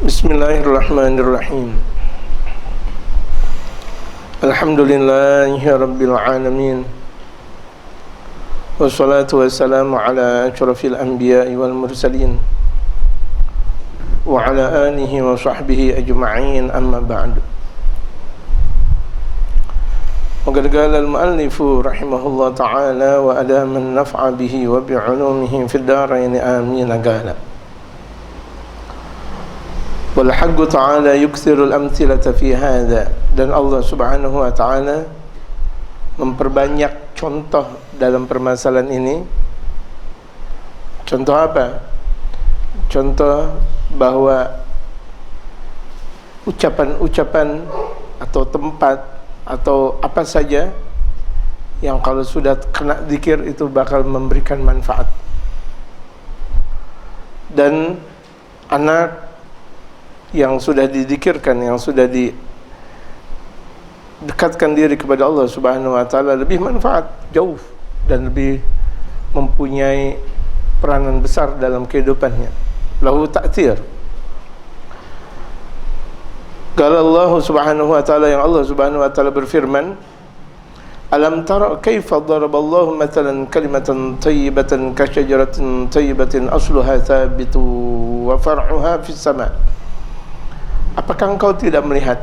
Bismillahirrahmanirrahim. Alhamdulillahi rabbil alamin. Wassalatu wassalamu ala asyrafil anbiya'i wal mursalin wa ala alihi wa sahbihi ajma'in, amma ba'du. Waqad qala al-mu'allifu rahimahullah ta'ala wa adaman naf'a bihi wa bi'ulumihi fid darain amin qala. Wal haqqu ta'ala yukthirul amthilata fi hadha, dan Allah Subhanahu wa ta'ala memperbanyak contoh dalam permasalahan ini. Contoh apa? Contoh bahwa ucapan-ucapan atau tempat atau apa saja yang kalau sudah kena zikir itu bakal memberikan manfaat. Dan anak yang sudah dizikirkan, yang sudah didekatkan diri kepada Allah Subhanahu wa ta'ala lebih manfaat jauh dan lebih mempunyai peranan besar dalam kehidupannya. Lahu ta'thir. Qala Allah Subhanahu wa ta'ala, yang Allah Subhanahu wa ta'ala berfirman, alam tara kaifa daraballahu mathalan kalimatan thayyibatan ka syajaratin thayyibatin asluha thabitu wa far'uha fis sama'. Apakah engkau tidak melihat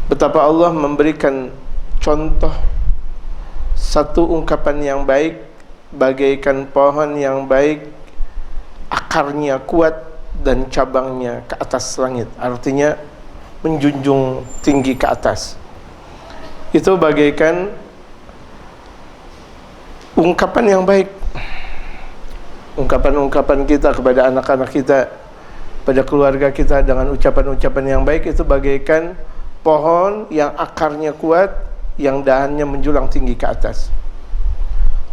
betapa Allah memberikan contoh satu ungkapan yang baik bagaikan pohon yang baik, akarnya kuat dan cabangnya ke atas langit, artinya menjunjung tinggi ke atas. Itu bagaikan ungkapan yang baik, ungkapan-ungkapan kita kepada anak-anak kita, pada keluarga kita dengan ucapan-ucapan yang baik, itu bagaikan pohon yang akarnya kuat, yang dahannya menjulang tinggi ke atas.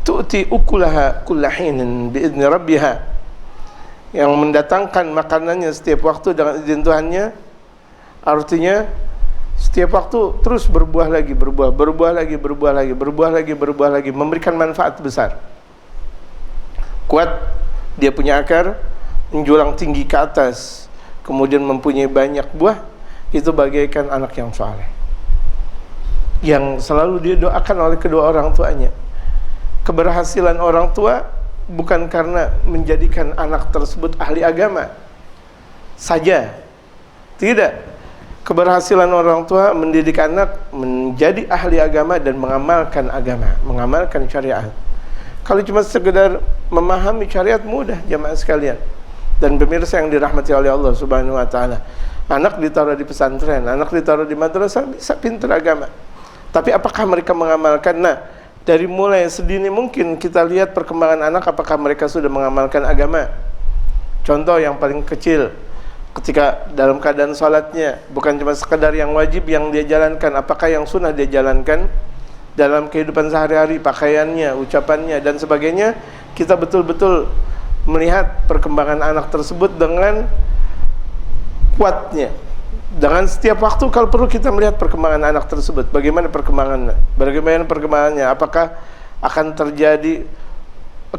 Tu'ti ukulaha kullahinin bi'idni rabbiha, yang mendatangkan makanannya setiap waktu dengan izin Tuhannya. Artinya setiap waktu terus berbuah lagi, berbuah lagi, memberikan manfaat besar. Kuat, dia punya akar, menjulang tinggi ke atas, kemudian mempunyai banyak buah. Itu bagaikan anak yang saleh, yang selalu didoakan oleh kedua orang tuanya. Keberhasilan orang tua bukan karena menjadikan anak tersebut ahli agama saja, tidak. Keberhasilan orang tua mendidik anak menjadi ahli agama dan mengamalkan agama, mengamalkan syariat. Kalau cuma sekedar memahami syariat mudah, jamaah sekalian dan pemirsa yang dirahmati oleh Allah Subhanahu wa ta'ala. Anak ditaruh di pesantren, anak ditaruh di madrasah, bisa pintar agama. Tapi apakah mereka mengamalkan? Nah, dari mulai sedini mungkin kita lihat perkembangan anak, apakah mereka sudah mengamalkan agama. Contoh yang paling kecil, ketika dalam keadaan salatnya, bukan cuma sekedar yang wajib yang dia jalankan, apakah yang sunnah dia jalankan dalam kehidupan sehari-hari, pakaiannya, ucapannya, dan sebagainya. Kita betul-betul melihat perkembangan anak tersebut dengan kuatnya. Dengan setiap waktu kalau perlu kita melihat perkembangan anak tersebut, bagaimana perkembangannya, apakah akan terjadi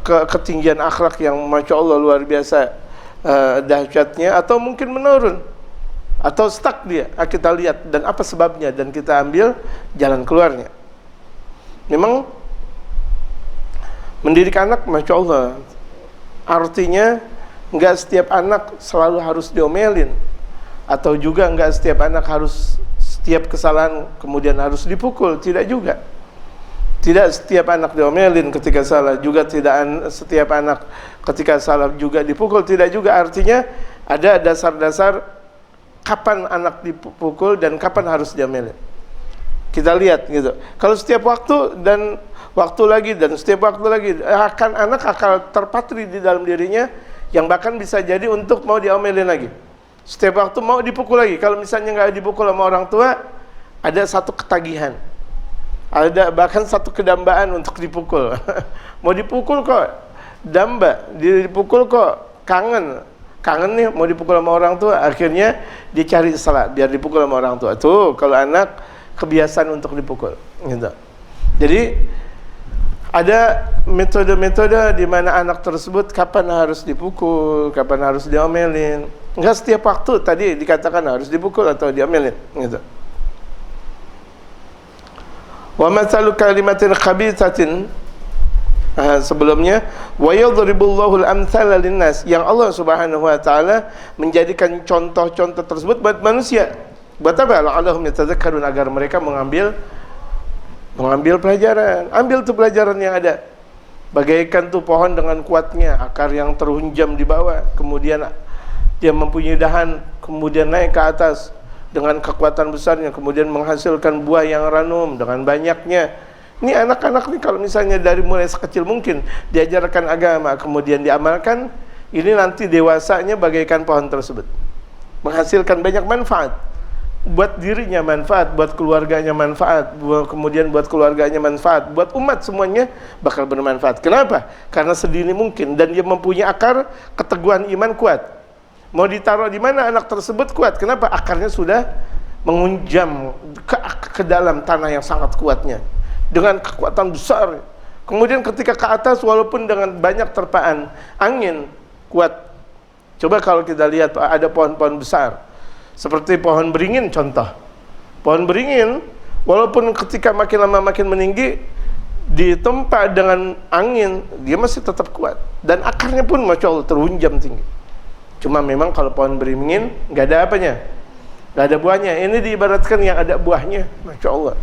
ketinggian akhlak yang masya Allah luar biasa dahsyatnya, atau mungkin menurun, atau stuck dia. Kita lihat dan apa sebabnya, dan kita ambil jalan keluarnya. Memang mendidik anak masya Allah, artinya enggak setiap anak selalu harus diomelin, atau juga enggak setiap anak harus setiap kesalahan kemudian harus dipukul, tidak juga. Tidak setiap anak diomelin ketika salah, juga tidak setiap anak ketika salah juga dipukul, tidak juga. Artinya ada dasar-dasar kapan anak dipukul dan kapan harus diomelin. Kita lihat gitu. Kalau setiap waktu dan waktu lagi dan setiap waktu lagi, anak akan terpatri di dalam dirinya, yang bahkan bisa jadi untuk mau diomelin lagi. Setiap waktu mau dipukul lagi. Kalau misalnya nggak dipukul sama orang tua, ada satu ketagihan, ada bahkan satu kedambaan untuk dipukul. Mau dipukul kok damba, dipukul kok kangen nih mau dipukul sama orang tua, akhirnya dicari salah biar dipukul sama orang tua. Tuh kalau anak kebiasaan untuk dipukul gitu. Jadi ada metode-metode di mana anak tersebut kapan harus dipukul, kapan harus diomelin. Enggak setiap waktu tadi dikatakan harus dipukul atau diamelin gitu. Wa mathalu kalimatin khabithatin, sebelumnya wa yadribullahu al-amthala linnas, yang Allah Subhanahu wa taala menjadikan contoh-contoh tersebut buat manusia. Buat apa? La'allahum yatadzakkarun, agar mereka mengambil pelajaran. Ambil tuh pelajaran yang ada. Bagaikan tuh pohon dengan kuatnya, akar yang terhunjam di bawah, kemudian dia mempunyai dahan, kemudian naik ke atas dengan kekuatan besarnya, kemudian menghasilkan buah yang ranum dengan banyaknya. Ini anak-anak nih kalau misalnya dari mulai sekecil mungkin diajarkan agama, kemudian diamalkan, ini nanti dewasanya bagaikan pohon tersebut, menghasilkan banyak manfaat. Buat dirinya manfaat, buat keluarganya manfaat, kemudian buat keluarganya manfaat, buat umat semuanya bakal bermanfaat. Kenapa? Karena sedini mungkin, dan dia mempunyai akar keteguhan iman kuat. Mau ditaruh di mana anak tersebut kuat? Kenapa? Akarnya sudah mengunjam ke dalam tanah yang sangat kuatnya, dengan kekuatan besar. Kemudian ketika ke atas, walaupun dengan banyak terpaan angin kuat. Coba kalau kita lihat ada pohon-pohon besar seperti pohon beringin contoh. Pohon beringin walaupun ketika makin lama makin meninggi, ditempa dengan angin, dia masih tetap kuat. Dan akarnya pun Masya Allah terhunjam tinggi. Cuma memang kalau pohon beringin nggak ada apanya, nggak ada buahnya. Ini diibaratkan yang ada buahnya, Masya Allah.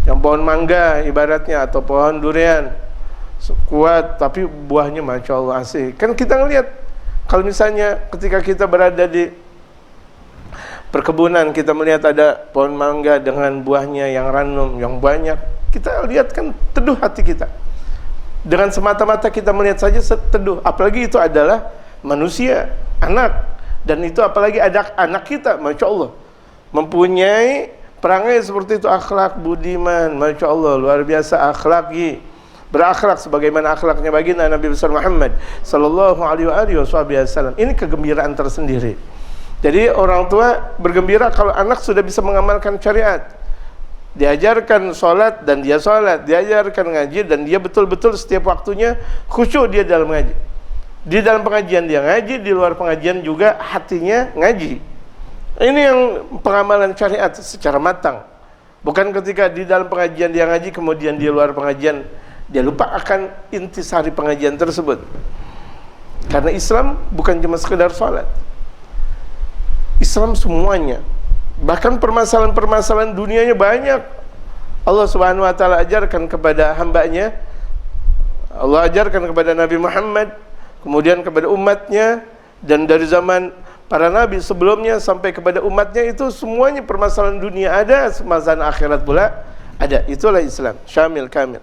Yang pohon mangga ibaratnya, atau pohon durian kuat tapi buahnya Masya Allah asik. Kan kita ngelihat kalau misalnya ketika kita berada di perkebunan, kita melihat ada pohon mangga dengan buahnya yang ranum, yang banyak, kita lihat kan teduh hati kita. Dengan semata-mata kita melihat saja teduh, apalagi itu adalah manusia, anak, dan itu apalagi ada anak kita, Masya Allah, mempunyai perangai seperti itu, akhlak budiman, Masya Allah, luar biasa akhlaki, berakhlak sebagaimana akhlaknya baginda Nabi besar Muhammad sallallahu alaihi wasallam. Ini kegembiraan tersendiri. Jadi orang tua bergembira kalau anak sudah bisa mengamalkan syariat. Diajarkan sholat dan dia sholat, diajarkan ngaji dan dia betul-betul setiap waktunya khusyuk dia dalam ngaji. Di dalam pengajian dia ngaji, di luar pengajian juga hatinya ngaji. Ini yang pengamalan syariat secara matang. Bukan ketika di dalam pengajian dia ngaji, kemudian di luar pengajian dia lupa akan intisari pengajian tersebut. Karena Islam bukan cuma sekedar sholat, Islam semuanya. Bahkan permasalahan-permasalahan dunianya banyak. Allah Subhanahu wa taala ajarkan kepada hambanya, Allah ajarkan kepada Nabi Muhammad, kemudian kepada umatnya, dan dari zaman para nabi sebelumnya sampai kepada umatnya, itu semuanya permasalahan dunia ada, permasalahan akhirat pula ada. Itulah Islam, syamil kamil.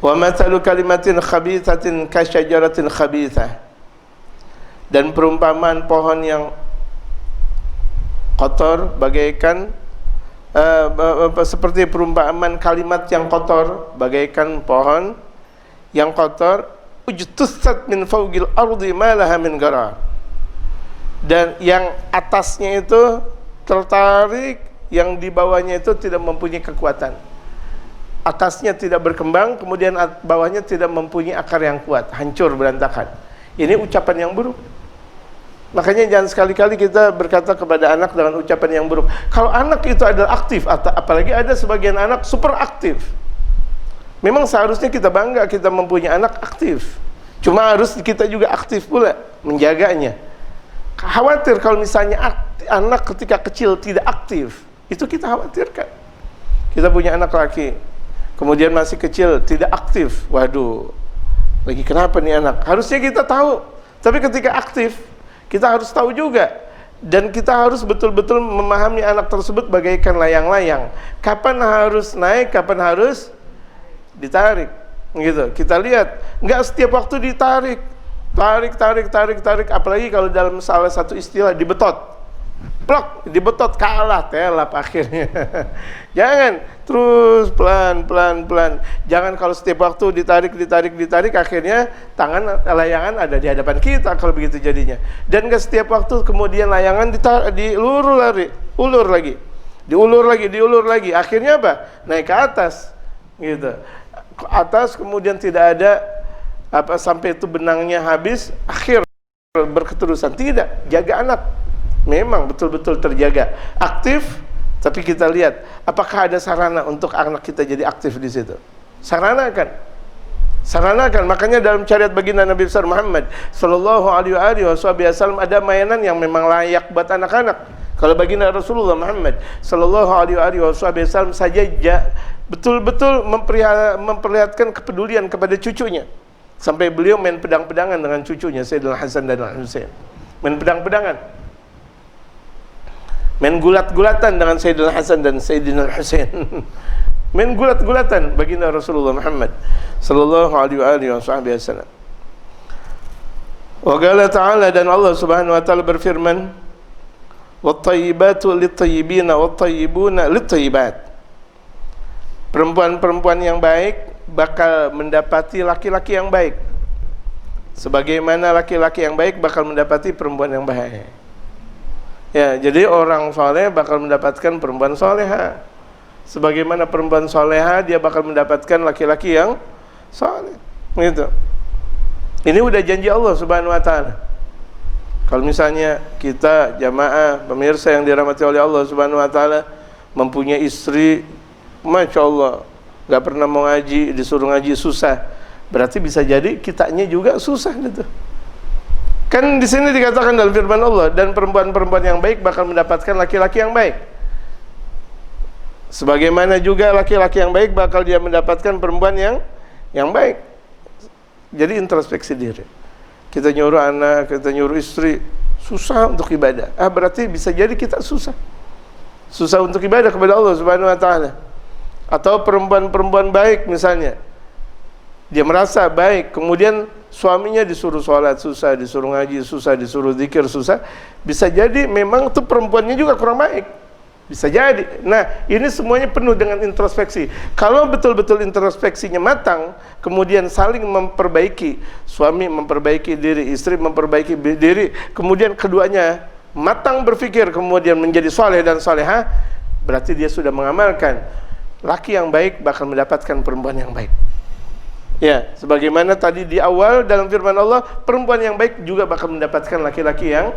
Wa mathalu kalimatin khabithatin kasyajaratin khabithah, dan perumpamaan pohon yang kotor bagaikan seperti perumpamaan kalimat yang kotor bagaikan pohon yang kotor, ujtussat min fawqil ardi ma laha min qarar, dan yang atasnya itu tertarik, yang di bawahnya itu tidak mempunyai kekuatan. Atasnya tidak berkembang, kemudian bawahnya tidak mempunyai akar yang kuat, hancur berantakan. Ini ucapan yang buruk. Makanya jangan sekali-kali kita berkata kepada anak dengan ucapan yang buruk. Kalau anak itu adalah aktif, apalagi ada sebagian anak super aktif. Memang seharusnya kita bangga kita mempunyai anak aktif. Cuma harus kita juga aktif pula menjaganya. Khawatir kalau misalnya anak ketika kecil tidak aktif, itu kita khawatirkan. Kita punya anak laki, kemudian masih kecil tidak aktif. Waduh, lagi kenapa nih anak? Harusnya kita tahu. Tapi ketika aktif, kita harus tahu juga, dan kita harus betul-betul memahami anak tersebut bagaikan layang-layang. Kapan harus naik, kapan harus ditarik, gitu. Kita lihat, nggak setiap waktu ditarik, tarik. Apalagi kalau dalam salah satu istilah dibetot, plok, dibetot, kalah, telap akhirnya. Jangan, terus pelan. Jangan kalau setiap waktu ditarik, akhirnya tangan layangan ada di hadapan kita kalau begitu jadinya. Dan ke setiap waktu kemudian layangan diulur lagi. Akhirnya apa? Naik ke atas, gitu. Ke atas kemudian tidak ada apa sampai itu benangnya habis, akhir berketerusan. Tidak, jaga anak. Memang betul-betul terjaga, aktif, tapi kita lihat apakah ada sarana untuk anak kita jadi aktif di situ. Saranakan. Makanya dalam syariat baginda Nabi besar Muhammad sallallahu alaihi wasallam ada mainan yang memang layak buat anak-anak. Kalau baginda Rasulullah Muhammad sallallahu alaihi wasallam saja betul-betul memperlihatkan kepedulian kepada cucunya. Sampai beliau main pedang-pedangan dengan cucunya Sayyidina Hasan dan Husain. Main pedang-pedangan. Main gulat-gulatan dengan Sayyidina Hasan dan Sayyidina Husain. Main gulat-gulatan baginda Rasulullah Muhammad sallallahu alaihi wasallam. Wa qala ta'ala, dan Allah Subhanahu wa taala berfirman, "Wat-thayyibatu lit-thayyibina wat-thayyibuna lit-thayyibat." Perempuan-perempuan yang baik bakal mendapati laki-laki yang baik, sebagaimana laki-laki yang baik bakal mendapati perempuan yang baik. Ya, jadi orang soleh bakal mendapatkan perempuan soleha, sebagaimana perempuan soleha dia bakal mendapatkan laki-laki yang soleh. Gitu. Ini udah janji Allah Subhanahu wa taala. Kalau misalnya kita jamaah pemirsa yang dirahmati oleh Allah Subhanahu wa taala mempunyai istri, masya Allah, nggak pernah mau ngaji, disuruh ngaji susah, berarti bisa jadi kitanya juga susah gitu. Kan di sini dikatakan dalam firman Allah, dan perempuan-perempuan yang baik bakal mendapatkan laki-laki yang baik. Sebagaimana juga laki-laki yang baik bakal dia mendapatkan perempuan yang baik. Jadi introspeksi diri. Kita nyuruh anak, kita nyuruh istri susah untuk ibadah. Berarti bisa jadi kita susah untuk ibadah kepada Allah Subhanahu wa taala. Atau perempuan-perempuan baik misalnya, dia merasa baik, kemudian suaminya disuruh sholat susah, disuruh ngaji susah, disuruh zikir susah, bisa jadi memang tuh perempuannya juga kurang baik. Bisa jadi. Nah, ini semuanya penuh dengan introspeksi. Kalau betul-betul introspeksinya matang, kemudian saling memperbaiki, suami memperbaiki diri, istri memperbaiki diri, kemudian keduanya matang berpikir, kemudian menjadi soleh dan solehah, berarti dia sudah mengamalkan. Laki yang baik bakal mendapatkan perempuan yang baik. Ya, sebagaimana tadi di awal dalam firman Allah, perempuan yang baik juga bakal mendapatkan laki-laki yang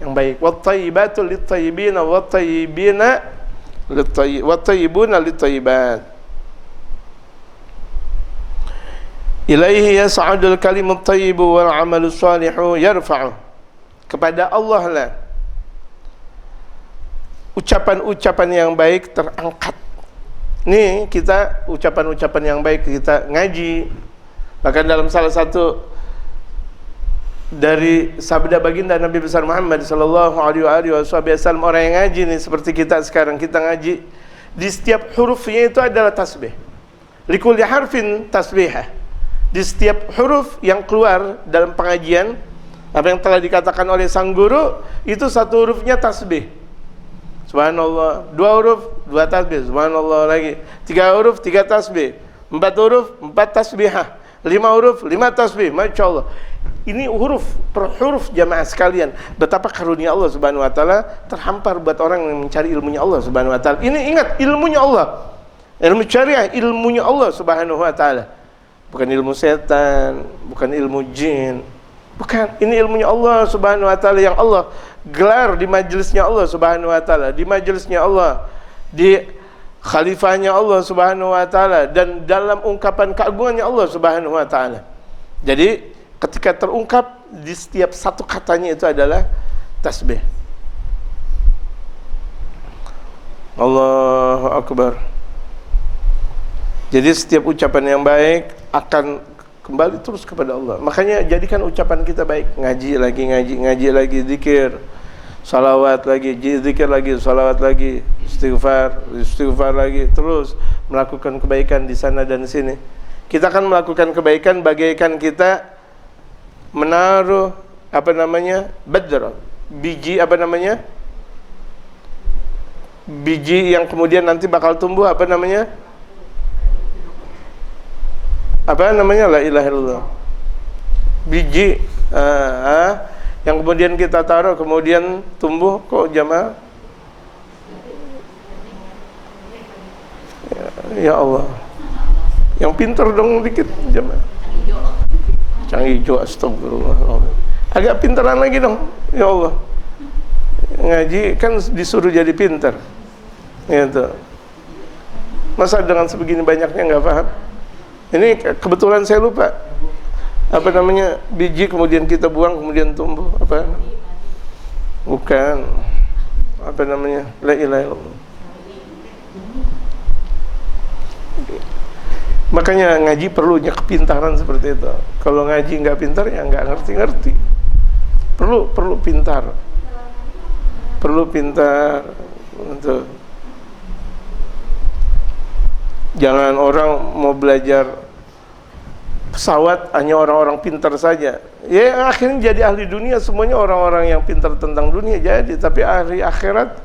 baik. Wat-thayyibatu lit-thayyibina wat-thayyibina wat-thayyibuna lit-thayyibat. Ilaihi yas'adul kalimut thayyibu wal 'amalus shalihu yarfa'u. Kepada Allah lah ucapan-ucapan yang baik terangkat. Nih kita ucapan-ucapan yang baik, kita ngaji. Bahkan dalam salah satu dari sabda baginda Nabi besar Muhammad sallallahu alaihi wasallam, orang yang ngaji nih seperti kita sekarang, kita ngaji, di setiap hurufnya itu adalah tasbih. Likulli harfin tasbihah. Di setiap huruf yang keluar dalam pengajian, apa yang telah dikatakan oleh sang guru, itu satu hurufnya tasbih. Subhanallah, 2 huruf 2 tasbih, subhanallah lagi, 3 huruf 3 tasbih, 4 huruf 4 tasbihah, 5 huruf 5 tasbih. Masya Allah, ini huruf per huruf jamaah sekalian. Betapa karunia Allah Subhanahu wa taala terhampar buat orang yang mencari ilmunya Allah Subhanahu wa taala. Ini ingat, ilmunya Allah, ilmu syariah, ilmunya Allah Subhanahu wa taala, bukan ilmu setan, bukan ilmu jin, bukan. Ini ilmunya Allah Subhanahu wa taala yang Allah gelar di majelisnya Allah Subhanahu wa taala, di majelisnya Allah, di khalifahnya Allah Subhanahu wa taala, dan dalam ungkapan keagungannya Allah Subhanahu wa taala. Jadi ketika terungkap di setiap satu katanya itu adalah tasbih. Allahu akbar. Jadi setiap ucapan yang baik akan kembali terus kepada Allah. Makanya jadikan ucapan kita baik. Ngaji lagi, ngaji lagi, zikir, salawat lagi, zikir lagi, salawat lagi, istighfar lagi, terus melakukan kebaikan di sana dan di sini. Kita akan melakukan kebaikan bagaikan kita menaruh badr, biji biji yang kemudian nanti bakal tumbuh la ilaha illallah, biji yang kemudian kita taruh kemudian tumbuh. Kok jamaah, ya Allah, yang pintar dong dikit jamaah. Canggih juga, astagfirullah. Agak pintaran lagi dong, ya Allah. Ngaji kan disuruh jadi pintar, gitu. Masa dengan sebegini banyaknya nggak paham? Ini kebetulan saya lupa. Apa namanya, biji kemudian kita buang kemudian tumbuh. Apa? Bukan. Apa namanya? La ilaha illallah. Makanya ngaji perlunya kepintaran seperti itu. Kalau ngaji nggak pintar ya nggak ngerti-ngerti. Perlu pintar. Perlu pintar untuk. Jangan orang mau belajar pesawat hanya orang-orang pintar saja. Ya akhirnya jadi ahli dunia semuanya orang-orang yang pintar tentang dunia jadi, tapi ahli akhirat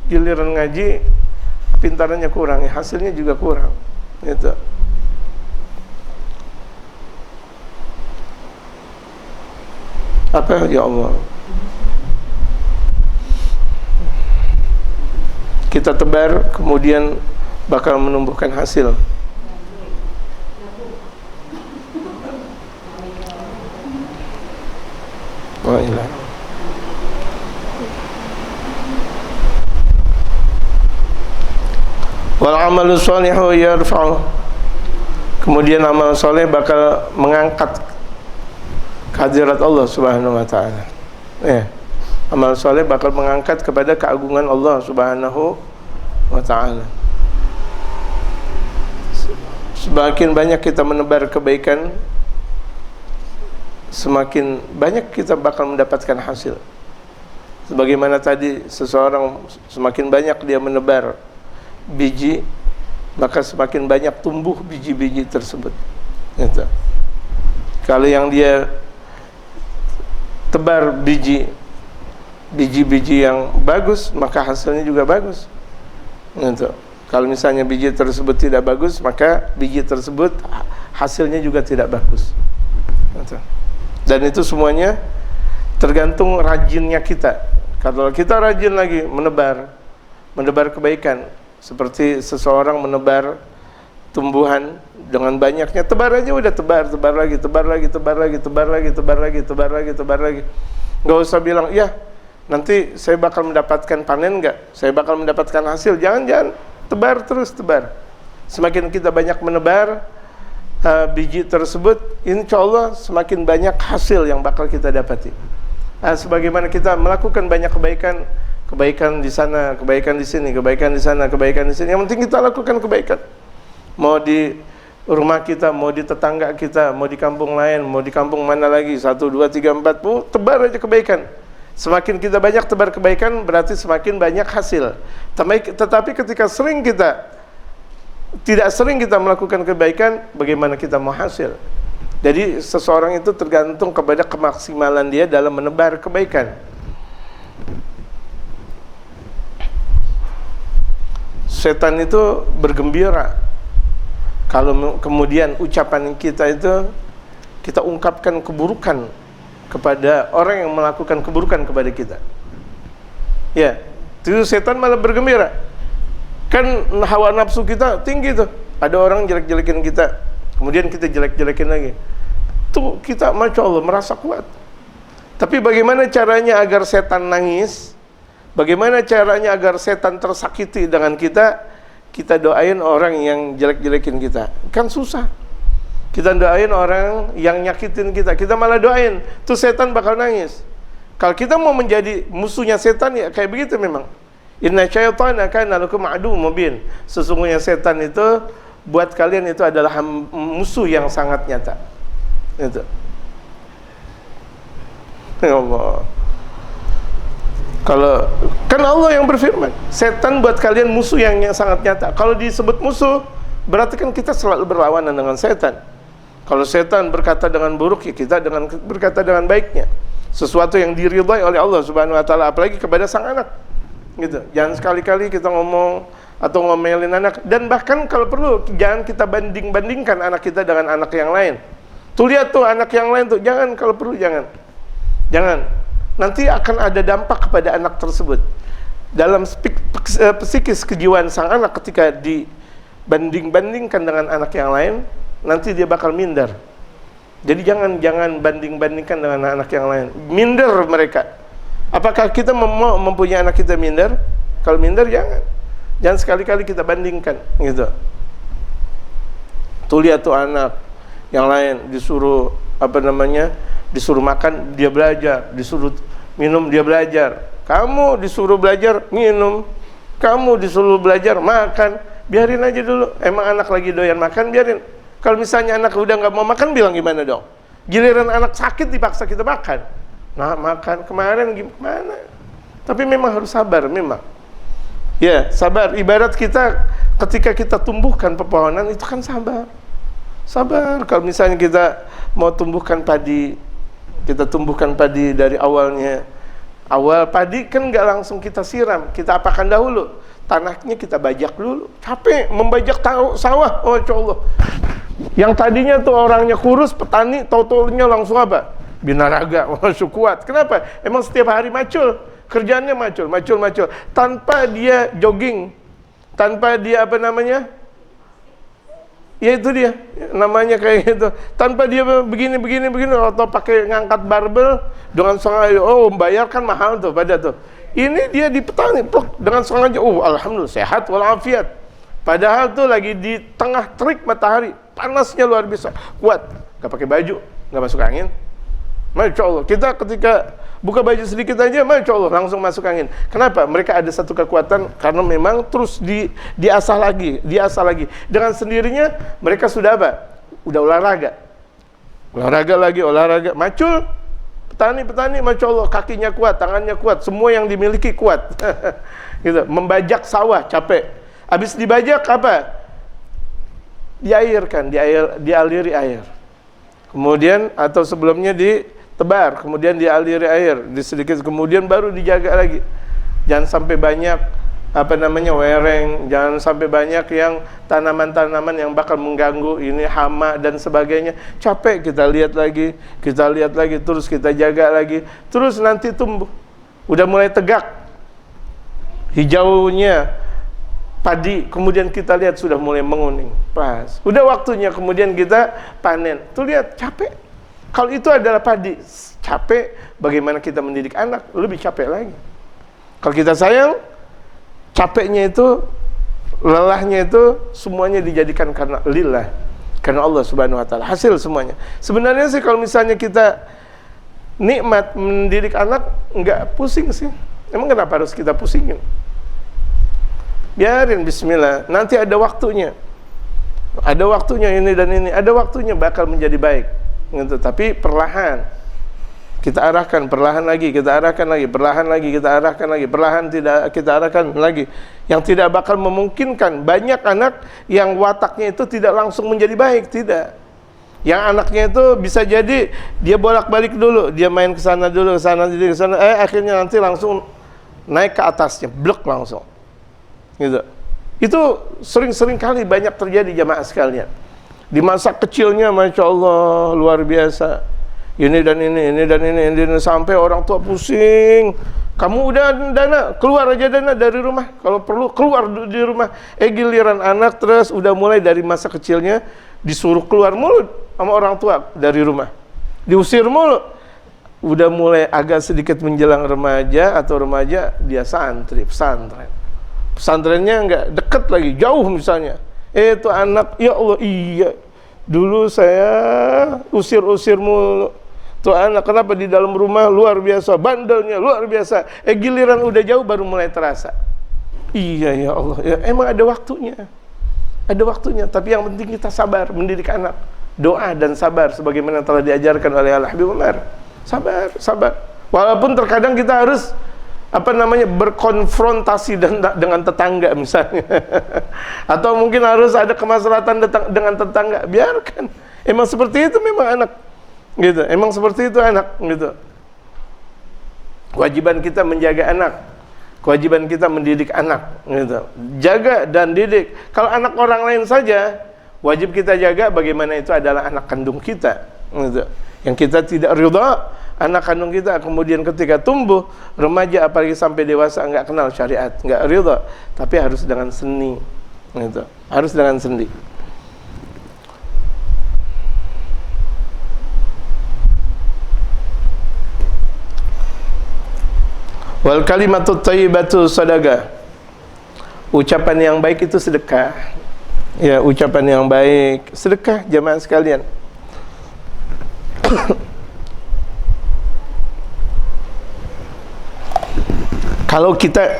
giliran ngaji pintarannya kurang, ya, hasilnya juga kurang. Gitu. Apa ya Allah? Kita tebar kemudian bakal menumbuhkan hasil. Wa ilah. Wal amalu sholihu yarfa'u. Kemudian amal soleh bakal mengangkat kehadirat Allah Subhanahu wa ta'ala. Amal soleh bakal mengangkat kepada keagungan Allah Subhanahu wa ta'ala. Semakin banyak kita menebar kebaikan, semakin banyak kita bakal mendapatkan hasil. Sebagaimana tadi seseorang semakin banyak dia menebar biji, maka semakin banyak tumbuh biji-biji tersebut. Gitu. Kalau yang dia tebar biji-biji yang bagus, maka hasilnya juga bagus. Gitu. Kalau misalnya biji tersebut tidak bagus, maka biji tersebut hasilnya juga tidak bagus. Gitu. Dan itu semuanya tergantung rajinnya kita. Kalau kita rajin lagi menebar kebaikan, seperti seseorang menebar tumbuhan dengan banyaknya, tebar aja udah tebar lagi. Nggak usah bilang, ya nanti saya bakal mendapatkan panen nggak? Saya bakal mendapatkan hasil. Jangan, tebar terus, tebar. Semakin kita banyak menebar biji tersebut, insya Allah semakin banyak hasil yang bakal kita dapati. Sebagaimana kita melakukan banyak kebaikan di sana, kebaikan di sini, kebaikan di sana, kebaikan di sini. Yang penting kita lakukan kebaikan. Mau di rumah kita, mau di tetangga kita, mau di kampung lain, mau di kampung mana lagi, 1, 2, 3, 4, tebar aja kebaikan. Semakin kita banyak tebar kebaikan, berarti semakin banyak hasil. Tetapi ketika tidak sering kita melakukan kebaikan, bagaimana kita mau hasil? Jadi seseorang itu tergantung kepada kemaksimalan dia dalam menebar kebaikan. Setan itu bergembira kalau kemudian ucapan kita itu kita ungkapkan keburukan kepada orang yang melakukan keburukan kepada kita. Ya, itu setan malah bergembira. Kan hawa nafsu kita tinggi tuh. Ada orang jelek-jelekin kita, kemudian kita jelek-jelekin lagi. Tuh kita Masya Allah merasa kuat. Tapi bagaimana caranya agar setan nangis? Bagaimana caranya agar setan tersakiti dengan kita? Kita doain orang yang jelek-jelekin kita. Kan susah. Kita doain orang yang nyakitin kita, kita malah doain, tuh setan bakal nangis. Kalau kita mau menjadi musuhnya setan, ya kayak begitu memang. Inna syaitana kana lakum aduwwun mubin. Sesungguhnya setan itu buat kalian itu adalah musuh yang sangat nyata. Itu. Ya Allah. Kalau kan Allah yang berfirman, setan buat kalian musuh yang sangat nyata. Kalau disebut musuh, berarti kan kita selalu berlawanan dengan setan. Kalau setan berkata dengan buruk, ya kita berkata dengan baiknya. Sesuatu yang diridhai oleh Allah Subhanahu wa taala, apalagi kepada sang anak. Gitu. Jangan sekali-kali kita ngomong atau ngomelin anak, dan bahkan kalau perlu jangan kita banding-bandingkan anak kita dengan anak yang lain. Tuh lihat tuh anak yang lain tuh, jangan, kalau perlu jangan. Jangan. Nanti akan ada dampak kepada anak tersebut. Dalam psikis kejiwaan sang anak ketika dibanding-bandingkan dengan anak yang lain, nanti dia bakal minder. Jadi jangan banding-bandingkan dengan anak yang lain. Minder mereka. Apakah kita mau mempunyai anak kita minder? Kalau minder jangan sekali-kali kita bandingkan gitu. Tuh lihat tuh anak yang lain disuruh disuruh makan dia belajar, disuruh minum dia belajar. Kamu disuruh belajar minum, kamu disuruh belajar makan, biarin aja dulu. Emang anak lagi doyan makan, biarin. Kalau misalnya anak udah nggak mau makan, bilang gimana dong? Giliran anak sakit dipaksa kita makan. Nah, makan kemarin gimana? Tapi memang harus sabar, memang. Ya, sabar. Ibarat kita ketika kita tumbuhkan pepohonan itu kan sabar. Sabar. Kalau misalnya kita mau tumbuhkan padi, kita tumbuhkan padi dari awalnya. Awal padi kan nggak langsung kita siram, kita apakan dahulu. Tanahnya kita bajak dulu. Capek membajak sawah, oh Allah. Yang tadinya tuh orangnya kurus, petani, tau-taunya langsung apa? Binaraga, langsung kuat. Kenapa? Emang setiap hari macul, kerjaannya macul. Tanpa dia jogging, tanpa dia ya itu dia, namanya kayak gitu. Tanpa dia begini, atau pakai ngangkat barbel dengan sengaja. Oh, bayar kan mahal tuh pada tuh. Ini dia di petani, dengan sengaja. Alhamdulillah sehat walafiat. Padahal tuh lagi di tengah terik matahari, panasnya luar biasa, kuat. Gak pakai baju, gak masuk angin. Masya Allah, kita ketika buka baju sedikit aja, Masya Allah, langsung masuk angin. Kenapa? Mereka ada satu kekuatan, karena memang terus diasah lagi. Dengan sendirinya, mereka sudah apa? Udah olahraga. Olahraga. Macul, petani, Masya Allah, kakinya kuat, tangannya kuat, semua yang dimiliki kuat. Gitu. Membajak sawah, capek. Habis dibajak, apa? Diairkan, dialiri air. Kemudian, atau sebelumnya ditebar, kemudian dialiri air, sedikit, kemudian baru dijaga lagi. Jangan sampai banyak wereng, jangan sampai banyak yang tanaman-tanaman yang bakal mengganggu, ini hama dan sebagainya. Capek, kita lihat lagi, terus kita jaga lagi, terus nanti tumbuh. Udah mulai tegak hijaunya padi, kemudian kita lihat sudah mulai menguning, pas. Udah waktunya kemudian kita panen. Tuh lihat, capek. Kalau itu adalah padi, capek, bagaimana kita mendidik anak? Lebih capek lagi. Kalau kita sayang, capeknya itu, lelahnya itu, semuanya dijadikan karena lillah, karena Allah Subhanahu wa Ta'ala. Hasil semuanya. Sebenarnya sih kalau misalnya kita nikmat mendidik anak, nggak pusing sih. Emang kenapa harus kita pusingin? Biarin, bismillah. Nanti ada waktunya. Ada waktunya ini dan ini. Ada waktunya bakal menjadi baik. Gitu. Tapi perlahan. Kita arahkan, perlahan lagi, kita arahkan lagi, perlahan lagi, kita arahkan lagi, perlahan tidak kita arahkan lagi. Yang tidak bakal memungkinkan. Banyak anak yang wataknya itu tidak langsung menjadi baik, tidak. Yang anaknya itu bisa jadi dia bolak-balik dulu, dia main ke sana dulu, ke sana, akhirnya nanti langsung naik ke atasnya, blek langsung. Gitu. Itu sering-sering kali banyak terjadi jamaah sekalian. Di masa kecilnya, Masya Allah, luar biasa. Ini dan ini, sampai orang tua pusing. Kamu udah dana, keluar aja dana dari rumah. Kalau perlu, keluar di rumah. Giliran anak terus udah mulai dari masa kecilnya, disuruh keluar mulu sama orang tua dari rumah. Diusir mulu. Udah mulai agak sedikit menjelang remaja, dia pesantren. Pesantrennya nggak deket lagi, jauh misalnya. Itu anak, ya Allah, iya. Dulu saya usir-usir mulu. Tuh anak, kenapa di dalam rumah luar biasa, bandelnya luar biasa. Giliran udah jauh baru mulai terasa. Iya ya Allah, ya, emang ada waktunya. Ada waktunya, tapi yang penting kita sabar mendidik anak. Doa dan sabar, sebagaimana telah diajarkan oleh Al-Habib Umar. Sabar. Walaupun terkadang kita harus berkonfrontasi dengan tetangga misalnya. Atau mungkin harus ada kemaslahatan dengan tetangga, biarkan. Emang seperti itu memang anak. Gitu. Emang seperti itu anak, gitu. Kewajiban kita menjaga anak. Kewajiban kita mendidik anak, gitu. Jaga dan didik. Kalau anak orang lain saja, wajib kita jaga bagaimana itu adalah anak kandung kita, gitu. Yang kita tidak ridha, anak kandung kita kemudian ketika tumbuh remaja apalagi sampai dewasa enggak kenal syariat, enggak ridha, tapi harus dengan seni, gitu. Harus dengan seni. Wal kalimatut thayyibatu sadaqah. Ucapan yang baik itu sedekah. Ya, ucapan yang baik sedekah, jemaah sekalian. Kalau kita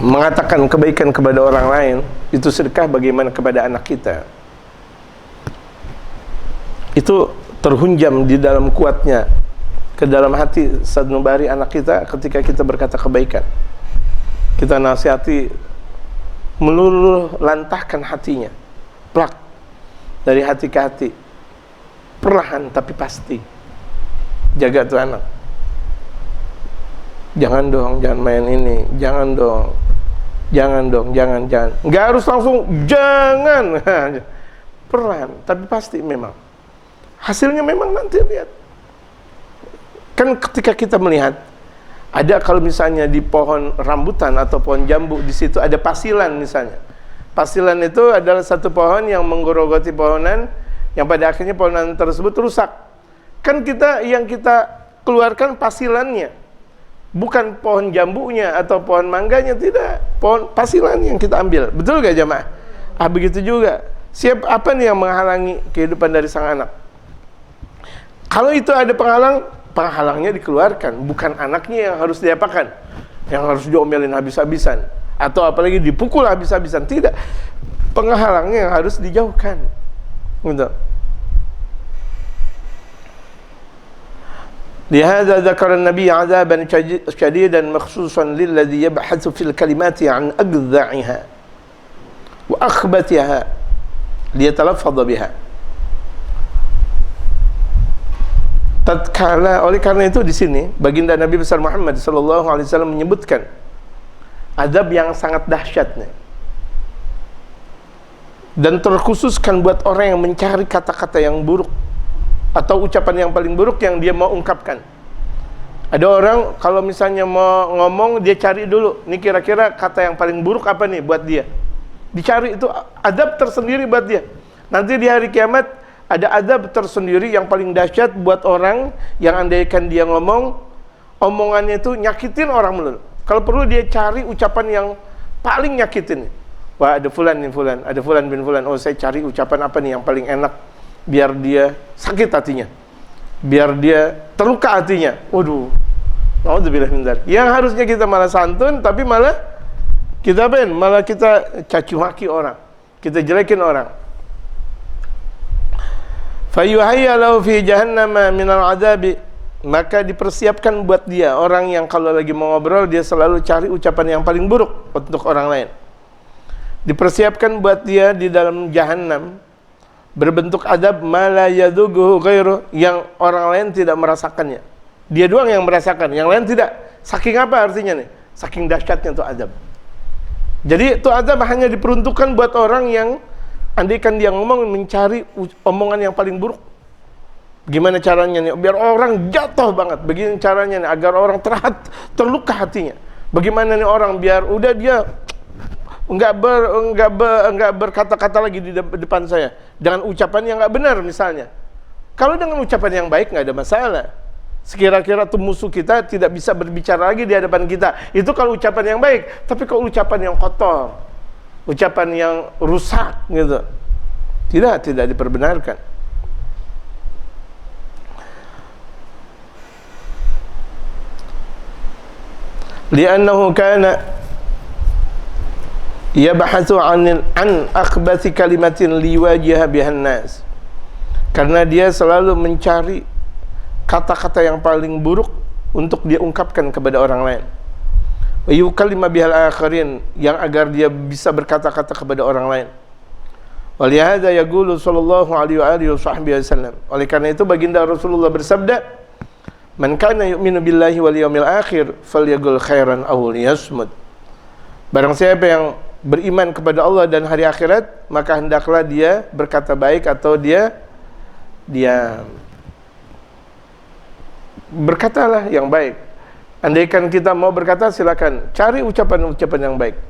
mengatakan kebaikan kepada orang lain, itu sedekah, bagaimana kepada anak kita? Itu terhunjam di dalam kuatnya ke dalam hati sanubari anak kita ketika kita berkata kebaikan. Kita nasihati, meluluh lantahkan hatinya, plak, dari hati ke hati, perlahan tapi pasti. Jaga tuh anak. Jangan dong, jangan main ini, jangan dong, jangan dong, jangan. Nggak harus langsung jangan, perlahan tapi pasti. Memang hasilnya memang nanti lihat. Kan ketika kita melihat, ada kalau misalnya di pohon rambutan atau pohon jambu, di situ ada pasilan misalnya. Pasilan itu adalah satu pohon yang menggerogoti pohonan, yang pada akhirnya pohonan tersebut rusak. Kan yang kita keluarkan pasilannya, bukan pohon jambunya atau pohon mangganya, tidak. Pohon pasilan yang kita ambil. Betul gak jemaah? Begitu juga. Apa nih yang menghalangi kehidupan dari sang anak? Kalau itu ada penghalangnya dikeluarkan, bukan anaknya yang harus diapakan, yang harus diomelin habis-habisan, atau apalagi dipukul habis-habisan. Tidak, penghalangnya yang harus dijauhkan. Gitu. Lihada dzakara an-nabi 'adzaban syadidan makhsusan lilladzi yabhathu fil kalimati 'an agdha'iha wa akhbatiha liyatalaffadha biha. Tatkala, oleh karena itu di sini baginda Nabi besar Muhammad sallallahu alaihi wasallam menyebutkan azab yang sangat dahsyatnya, dan terkhususkan buat orang yang mencari kata-kata yang buruk atau ucapan yang paling buruk yang dia mau ungkapkan. Ada orang kalau misalnya mau ngomong, dia cari dulu, ini kira-kira kata yang paling buruk apa nih buat dia. Dicari, itu azab tersendiri buat dia. Nanti di hari kiamat ada azab tersendiri yang paling dahsyat buat orang yang andaikan dia ngomong, omongannya itu nyakitin orang melulu. Kalau perlu dia cari ucapan yang paling nyakitin. Wah, ada fulan nih, fulan, ada fulan bin fulan. Oh, saya cari ucapan apa nih yang paling enak, biar dia sakit hatinya, biar dia terluka hatinya. Waduh, naudzubillah min dzalik. Yang harusnya kita malah santun, tapi malah kita malah kita caci maki orang, kita jelekin orang. Fayuhayya lahu fi jahannama minal adabi, maka dipersiapkan buat dia, orang yang kalau lagi mau ngobrol dia selalu cari ucapan yang paling buruk untuk orang lain. Dipersiapkan buat dia di dalam jahannam berbentuk adab ma la yadughu ghairu, yang orang lain tidak merasakannya. Dia doang yang merasakan, yang lain tidak. Saking apa artinya nih? Saking dahsyatnya itu adab. Jadi itu adab hanya diperuntukkan buat orang yang andaikan dia ngomong mencari omongan yang paling buruk. Gimana caranya nih biar orang jatuh banget? Begini caranya nih agar orang terluka hatinya. Bagaimana nih orang biar udah dia enggak berkata-kata lagi di depan saya dengan ucapan yang enggak benar misalnya. Kalau dengan ucapan yang baik enggak ada masalah. Sekira-kira tuh musuh kita tidak bisa berbicara lagi di hadapan kita. Itu kalau ucapan yang baik. Tapi kalau ucapan yang kotor, ucapan yang rusak gitu, tidak diperbenarkan. Li'annahu kana yabhathu an akhbathi kalimatin liwajiha bihan nas, karena dia selalu mencari kata-kata yang paling buruk untuk dia ungkapkan kepada orang lain. Wa yukallima bihal akharin, yang agar dia bisa berkata-kata kepada orang lain. Walihada yaqulu sallallahu alaihi wasallam, oleh karena itu baginda Rasulullah bersabda, man kana yu'minu billahi wal yawmil akhir falyaqul khairan aw liyasmut. Barang siapa yang beriman kepada Allah dan hari akhirat, maka hendaklah dia berkata baik atau dia berkatalah yang baik. Andaikan kita mau berkata, silakan cari ucapan-ucapan yang baik.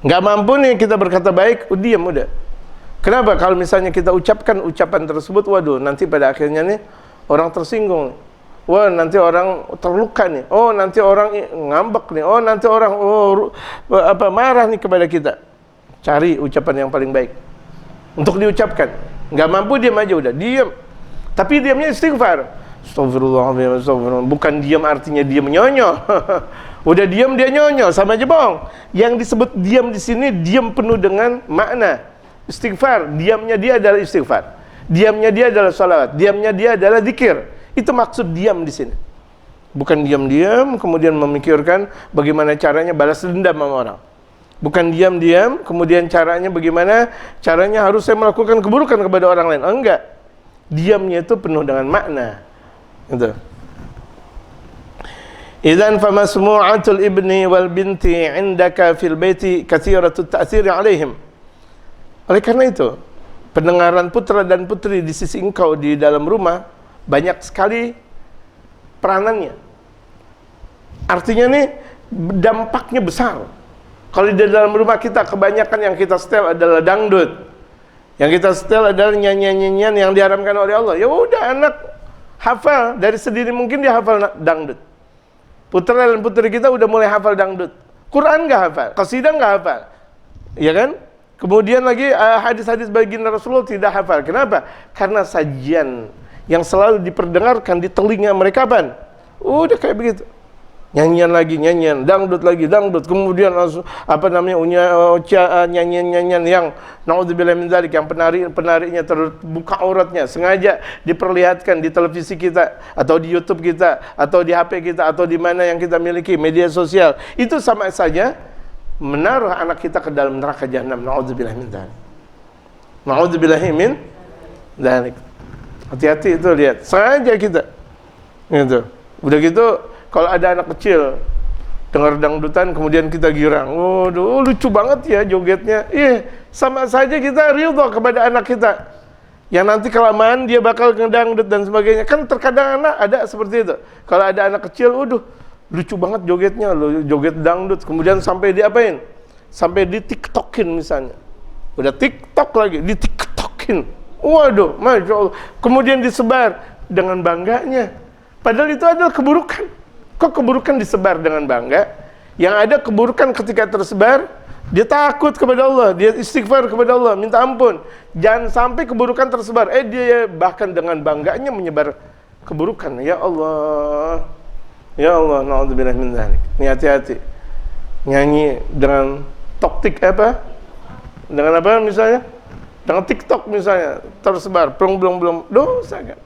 Nggak mampu nih kita berkata baik, diam udah. Kenapa? Kalau misalnya kita ucapkan ucapan tersebut, waduh, nanti pada akhirnya nih orang tersinggung. wah nanti orang terluka nih, oh nanti orang ngambek nih, oh nanti orang marah nih kepada kita. Cari ucapan yang paling baik untuk diucapkan. Nggak mampu, diam aja, udah diam. Tapi diamnya istighfar. Astagfirullahaladzim, astagfirullah. Bukan diam artinya diam nyonyo. Udah diam dia nyonyo, sama aja bohong. Yang disebut diam di sini diam penuh dengan makna istighfar. Diamnya dia adalah istighfar. Diamnya dia adalah salawat. Diamnya dia adalah zikir. Itu maksud diam di sini. Bukan diam-diam kemudian memikirkan bagaimana caranya balas dendam sama orang. Bukan diam-diam kemudian caranya bagaimana caranya harus saya melakukan keburukan kepada orang lain. Enggak. Diamnya itu penuh dengan makna. Gitu. Idzan famasmu'atul ibni wal binti 'indaka fil baiti katsiratut ta'thir 'alaihim. Oleh karena itu, pendengaran putra dan putri di sisi engkau di dalam rumah banyak sekali peranannya. Artinya nih dampaknya besar. Kalau di dalam rumah kita kebanyakan yang kita setel adalah dangdut, yang kita setel adalah nyanyian-nyanyian yang diharamkan oleh Allah. Ya udah, anak hafal dari sendiri, mungkin dia hafal dangdut. Putra dan putri kita udah mulai hafal dangdut. Quran nggak hafal, qasidah nggak hafal, ya kan? Kemudian lagi hadis-hadis baginda Rasulullah tidak hafal. Kenapa? Karena sajian yang selalu diperdengarkan di telinga mereka kan, udah kayak begitu. Nyanyian lagi nyanyian, dangdut lagi dangdut, kemudian nyanyian-nyanyian yang naudzubillah min dzalik, yang penariknya terbuka auratnya, sengaja diperlihatkan di televisi kita atau di YouTube kita atau di HP kita atau di mana yang kita miliki media sosial. Itu sama saja menaruh anak kita ke dalam neraka jahanam. Naudzubillah min dzalik. Naudzubillah min dzalik. Hati-hati itu, lihat saja kita. Gitu. Udah gitu kalau ada anak kecil dengar dangdutan kemudian kita girang. Waduh, lucu banget ya jogetnya. Sama saja kita ridho kepada anak kita. Yang nanti kelamaan dia bakal ngedangdut dan sebagainya. Kan terkadang anak ada seperti itu. Kalau ada anak kecil, waduh, lucu banget jogetnya, joget dangdut. Kemudian sampai diapain? Sampai di TikTokin misalnya. Udah TikTok lagi, di TikTokin. Waduh, Masya Allah. Kemudian disebar dengan bangganya. Padahal itu adalah keburukan. Kok keburukan disebar dengan bangga? Yang ada keburukan ketika tersebar, dia takut kepada Allah, dia istighfar kepada Allah, minta ampun. Jangan sampai keburukan tersebar. Dia bahkan dengan bangganya menyebar keburukan. Ya Allah. Ya Allah, naudzubillah min dzalik. Ini hati-hati. Nyanyi dengan toktik apa? Dengan apa misalnya? Dengan TikTok misalnya, tersebar, belum dosa kan?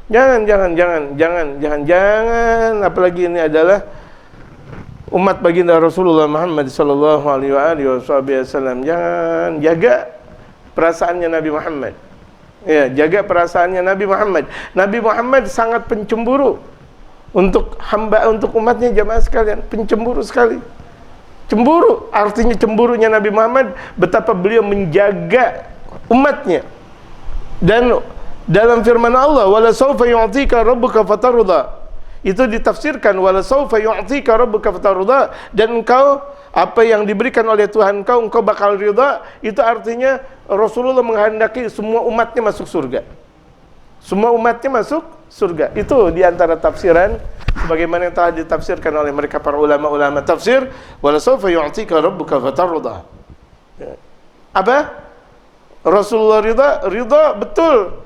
Jangan, apalagi ini adalah umat baginda Rasulullah Muhammad sallallahu alaihi wasallam. Jangan, jaga perasaannya Nabi Muhammad. Ya, jaga perasaannya Nabi Muhammad. Nabi Muhammad sangat pencemburu untuk umatnya, jamaah sekalian, pencemburu sekali. Cemburu, artinya cemburunya Nabi Muhammad betapa beliau menjaga umatnya. Dan dalam firman Allah, wala sawfa yu'tika rabbuka fatarda, itu ditafsirkan wala sawfa yu'tika rabbuka fatarda, dan engkau apa yang diberikan oleh Tuhan engkau bakal ridha. Itu artinya Rasulullah menghendaki semua umatnya masuk surga. Semua umatnya masuk surga. Itu diantara tafsiran sebagaimana yang telah ditafsirkan oleh mereka para ulama-ulama tafsir, wala sawfa yu'tika rabbuka fatarda. Apa? Rasulullah ridha betul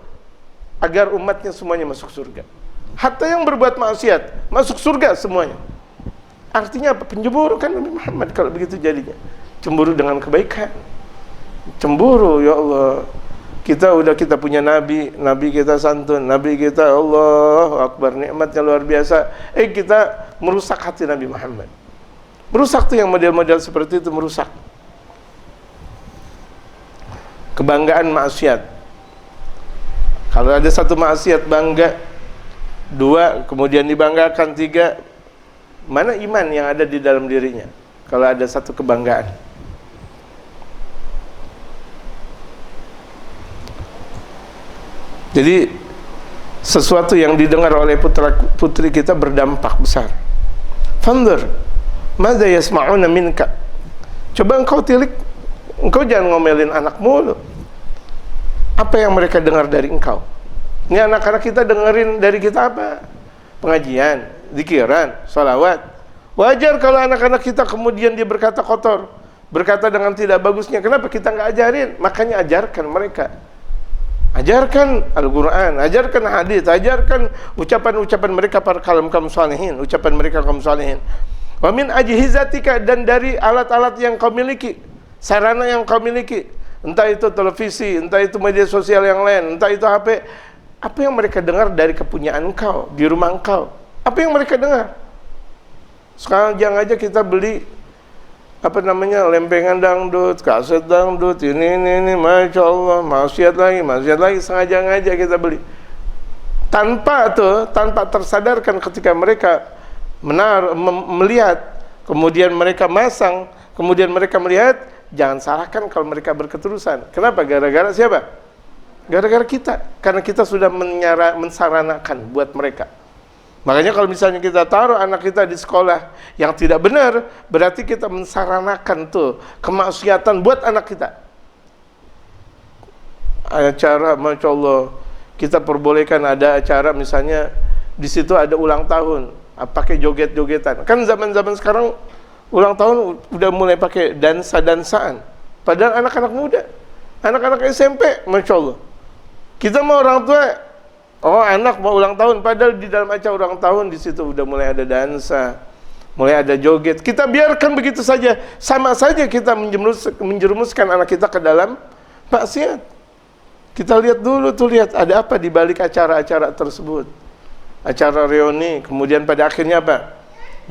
agar umatnya semuanya masuk surga. Hatta yang berbuat maksiat masuk surga semuanya. Artinya apa? Pencemburu kan Nabi Muhammad kalau begitu jadinya. Cemburu dengan kebaikan. Cemburu, ya Allah. Kita punya nabi kita santun, nabi kita Allahu Akbar, nikmatnya luar biasa. Kita merusak hati Nabi Muhammad. Merusak tuh, yang model-model seperti itu merusak. Kebanggaan maksiat. Kalau ada satu maksiat bangga, dua kemudian dibanggakan, tiga, mana iman yang ada di dalam dirinya kalau ada satu kebanggaan? Jadi sesuatu yang didengar oleh putra putri kita berdampak besar. Fanzur madza yasma'una minka. Coba engkau tilik, engkau jangan ngomelin anakmu loh. Apa yang mereka dengar dari engkau? Ini anak-anak kita dengerin dari kita apa? pengajian, zikiran, sholawat. Wajar kalau anak-anak kita kemudian dia berkata kotor, berkata dengan tidak bagusnya. Kenapa kita nggak ajarin? Makanya ajarkan mereka. Ajarkan Al-Quran, ajarkan hadis, ajarkan ucapan-ucapan mereka para kaum salihin, ucapan mereka kaum salihin. Wa min ajhizatika, dan dari alat-alat yang kau miliki, sarana yang kau miliki, entah itu televisi, entah itu media sosial yang lain, entah itu HP. Apa yang mereka dengar dari kepunyaan engkau di rumah engkau? Apa yang mereka dengar? Sekarang jangan aja kita beli lempengan dangdut, kaset dangdut, ini, Masya Allah, maksiat lagi, sengaja kita beli. Tanpa tersadarkan ketika mereka melihat, kemudian mereka masang, kemudian mereka melihat, jangan salahkan kalau mereka berketerusan. Kenapa? Gara-gara siapa? Gara-gara kita. Karena kita sudah mensaranakan buat mereka. Makanya kalau misalnya kita taruh anak kita di sekolah yang tidak benar, berarti kita mensaranakan tuh kemaksiatan buat anak kita. Acara, Masya Allah, kita perbolehkan ada acara misalnya di situ ada ulang tahun, pakai joget-jogetan. Kan zaman-zaman sekarang ulang tahun udah mulai pakai dansa-dansaan. Padahal anak-anak muda, anak-anak SMP, Masya Allah. Kita mau orang tua, oh anak mau ulang tahun, padahal di dalam acara ulang tahun di situ udah mulai ada dansa, mulai ada joget. Kita biarkan begitu saja, sama saja kita menjerumuskan anak kita ke dalam maksiat. Kita lihat dulu tuh, lihat ada apa di balik acara-acara tersebut. Acara reuni, kemudian pada akhirnya apa?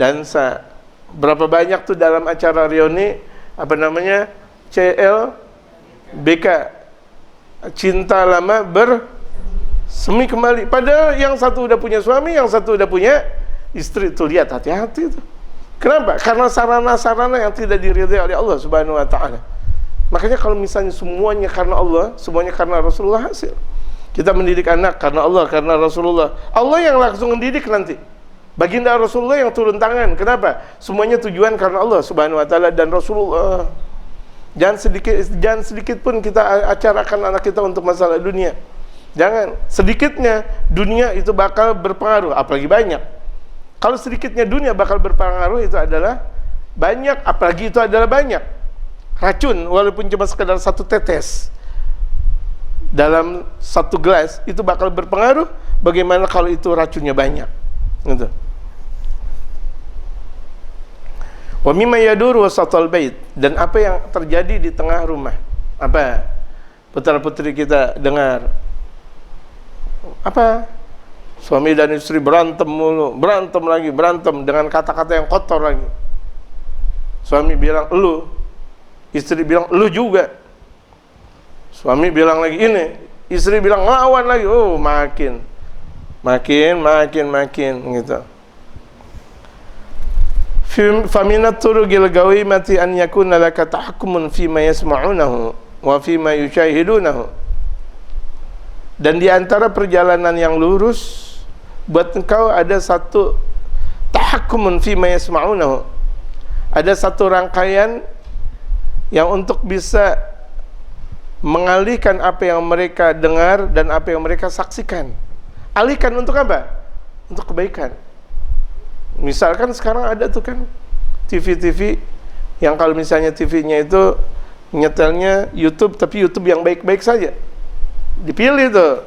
Dansa. Berapa banyak tuh dalam acara reuni, CLBK, cinta lama bersemi kembali. Padahal yang satu udah punya suami, yang satu udah punya istri. Tuh lihat, hati-hati tuh. Kenapa? Karena sarana-sarana yang tidak diridhai oleh Allah Subhanahu wa taala. Makanya kalau misalnya semuanya karena Allah, semuanya karena Rasulullah, hasil. Kita mendidik anak karena Allah, karena Rasulullah. Allah yang langsung mendidik nanti. Baginda Rasulullah yang turun tangan. Kenapa? Semuanya tujuan karena Allah Subhanahu wa taala dan Rasulullah. Jangan sedikit pun kita acarakan anak kita untuk masalah dunia. Jangan. Sedikitnya dunia itu bakal berpengaruh, apalagi banyak. Kalau sedikitnya dunia bakal berpengaruh, itu adalah banyak, apalagi itu adalah banyak. Racun walaupun cuma sekedar satu tetes dalam satu gelas itu bakal berpengaruh. Bagaimana kalau itu racunnya banyak? Gitu. Wa mimma yaduru wasatal bait, dan apa yang terjadi di tengah rumah. Apa? Putra-putri kita dengar. Apa? Suami dan istri berantem mulu, berantem dengan kata-kata yang kotor lagi. Suami bilang elu, istri bilang elu juga. Suami bilang lagi ini, istri bilang ngelawan lagi. Oh, makin gitu. Faminat turugil gawimati an yakuna laka tahkumun fima yasma'unahu wa fima yushahidunahu. Dan di antara perjalanan yang lurus buat engkau ada satu tahkumun fima yasma'unahu. Ada satu rangkaian yang untuk bisa mengalihkan apa yang mereka dengar dan apa yang mereka saksikan. Alihkan untuk apa? Untuk kebaikan. Misalkan sekarang ada tuh kan TV-TV yang kalau misalnya TV-nya itu nyetelnya YouTube, tapi YouTube yang baik-baik saja. Dipilih tuh,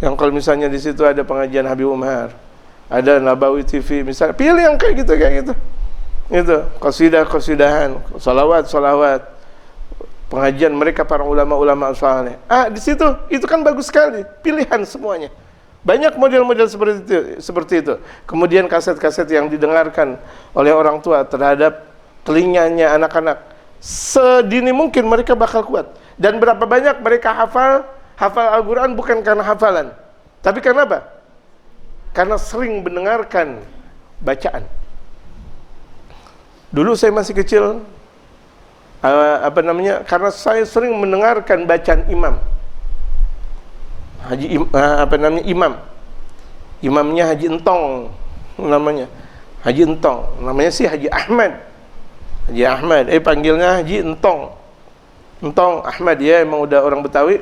yang kalau misalnya di situ ada pengajian Habib Umar, ada Nabawi TV misalnya, pilih yang kayak gitu. Itu qasidah-qasidahan, salawat, pengajian mereka para ulama-ulama saleh. Di situ itu kan bagus sekali, pilihan semuanya. Banyak model-model seperti itu. Kemudian kaset-kaset yang didengarkan oleh orang tua terhadap telinganya anak-anak, sedini mungkin mereka bakal kuat. Dan berapa banyak mereka hafal Al-Quran bukan karena hafalan, tapi karena apa? Karena sering mendengarkan bacaan. Dulu saya masih kecil, karena saya sering mendengarkan bacaan imam. Imamnya Haji Entong namanya. Haji Entong, namanya sih Haji Ahmad. Panggilnya Haji Entong Ahmad, ya emang udah orang Betawi,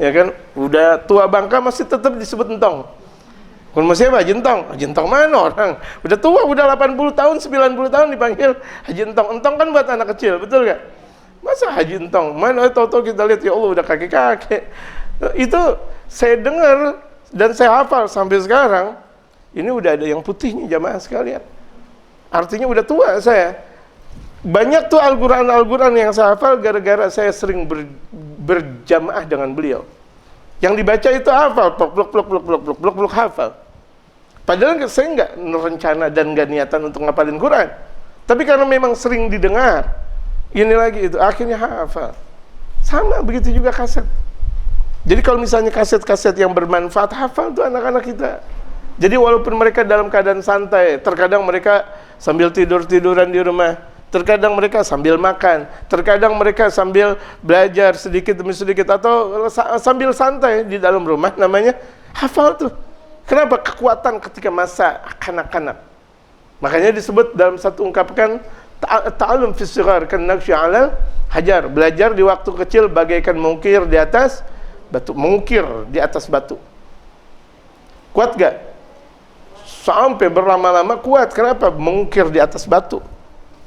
ya kan, udah tua bangka masih tetap disebut Entong. Kurma siapa? Haji Entong. Haji Entong mana orang? Udah tua, udah 80 tahun, 90 tahun dipanggil Haji Entong. Entong kan buat anak kecil, betul gak? Masa Haji Entong? Mana tahu-tahu kita lihat, ya Allah udah kakek-kakek. Itu saya dengar dan saya hafal sampai sekarang. Ini udah ada yang putihnya jamaah sekalian. Artinya udah tua saya. Banyak tuh Al-Quran yang saya hafal gara-gara saya sering berjamaah dengan beliau. Yang dibaca itu hafal, plok hafal. Padahal saya nggak rencana dan nggak niatan untuk ngapalin Quran. Tapi karena memang sering didengar, ini lagi itu, akhirnya hafal. Sama begitu juga kaset. Jadi kalau misalnya kaset-kaset yang bermanfaat, hafal tuh anak-anak kita. Jadi walaupun mereka dalam keadaan santai, terkadang mereka sambil tidur-tiduran di rumah, terkadang mereka sambil makan, terkadang mereka sambil belajar sedikit demi sedikit, atau sambil santai di dalam rumah, namanya hafal tuh. Kenapa? Kekuatan ketika masa kanak-kanak. Makanya disebut dalam satu ungkapan, ta'allum fi sighar kan naqshi 'alal hajar, belajar di waktu kecil bagaikan mengukir di atas batu. Mengukir di atas batu. Kuat gak? Sampai berlama-lama kuat. Kenapa? Mengukir di atas batu.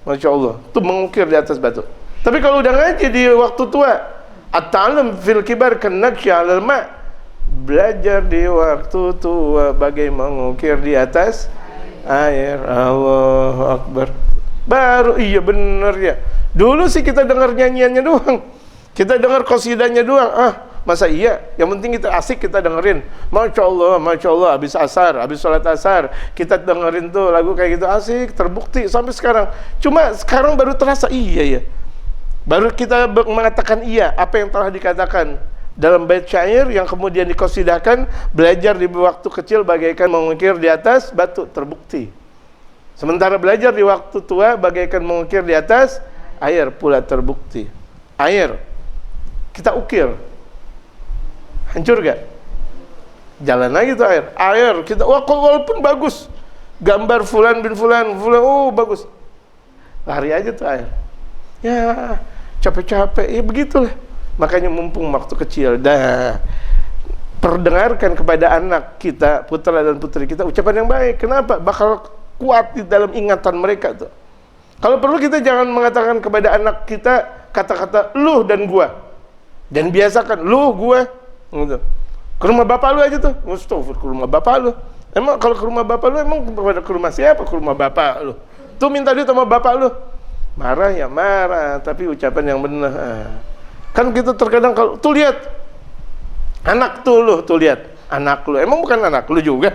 Masya Allah, itu mengukir di atas batu. Tapi kalau udah ngaji di waktu tua, at-ta'allum fil kibar kan naqshi 'alal ma', belajar di waktu tua bagai mengukir di atas air. Allahu Akbar. Baru iya bener ya. Dulu sih kita dengar nyanyiannya doang, kita dengar qasidahnya doang. Masa iya? Yang penting kita asik, kita dengerin. Masya Allah, habis asar, habis sholat asar, kita dengerin tuh lagu kayak gitu, asik, terbukti sampai sekarang. Cuma sekarang baru terasa, iya ya. Baru kita mengatakan iya, apa yang telah dikatakan dalam bait syair yang kemudian dikosidahkan, belajar di waktu kecil bagaikan mengukir di atas batu, terbukti. Sementara belajar di waktu tua bagaikan mengukir di atas air, pula terbukti. Air, kita ukir, hancur gak? Jalan lagi tuh air. Air kita, walaupun bagus, gambar fulan bin fulan, oh bagus, lari aja tuh air. Ya capek-capek, ya begitulah. Makanya mumpung waktu kecil, perdengarkan kepada anak kita, putra dan putri kita, ucapan yang baik. Kenapa? Bakal kuat di dalam ingatan mereka tuh. Kalau perlu kita jangan mengatakan kepada anak kita kata-kata lu dan gua, dan biasakan lu, gua gitu. Ke rumah bapak lu aja tuh, Mustafa, ke rumah bapak lu. Emang kalau ke rumah bapak lu, emang ke rumah siapa? Ke rumah bapak lu. Tuh minta duit sama bapak lu, marah ya marah, tapi ucapan yang benar. Kan kita terkadang kalau tuh lihat anak tuh lu, tuh lihat anak lu, emang bukan anak lu juga.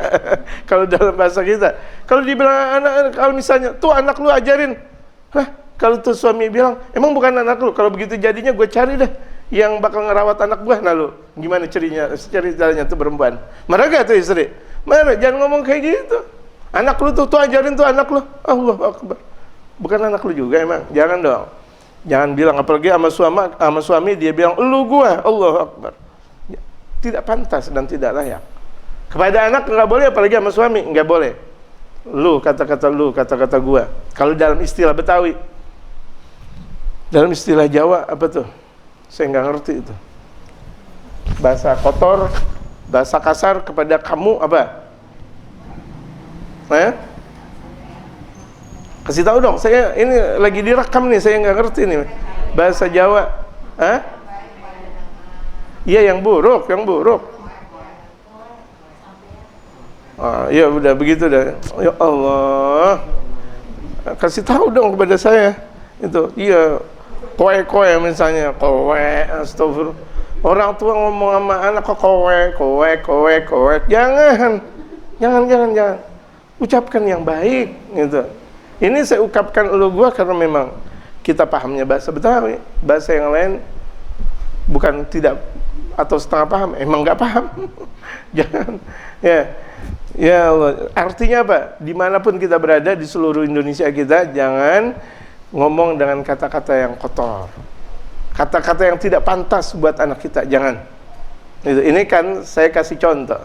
Kalau dalam bahasa kita, kalau dibilang anak, kalau misalnya tuh anak lu ajarin, kalau tuh suami bilang emang bukan anak lu, kalau begitu jadinya gue cari deh yang bakal ngerawat anak gue. Nah lu gimana ceritanya tuh perempuan, marah gak tuh istri? Marah, jangan ngomong kayak gitu. Anak lu tuh ajarin tuh anak lu. Allahu Akbar, bukan anak lu juga emang, jangan dong. Jangan bilang, apalagi sama suami dia bilang lu gua. Allahu Akbar. Tidak pantas dan tidak layak. Kepada anak nggak boleh, apalagi sama suami nggak boleh. Lu, kata-kata gua. Kalau dalam istilah Betawi, dalam istilah Jawa apa tuh? Saya nggak ngerti itu. Bahasa kotor, bahasa kasar kepada kamu apa? Kasih tahu dong, saya ini lagi direkam nih, saya nggak ngerti nih bahasa Jawa. Iya, yang buruk. Ya udah begitu dah. Ya Allah, kasih tahu dong kepada saya itu. Iya, kowe misalnya, kowe, astagfirullah. Orang tua ngomong sama anak kok kowe. Jangan. Ucapkan yang baik gitu. Ini saya ungkapkan lu gua karena memang kita pahamnya bahasa Betawi, bahasa yang lain bukan tidak atau setengah paham, emang nggak paham. Jangan, ya Allah. Artinya apa? Dimanapun kita berada di seluruh Indonesia kita, jangan ngomong dengan kata-kata yang kotor, kata-kata yang tidak pantas buat anak kita, jangan. Ini kan saya kasih contoh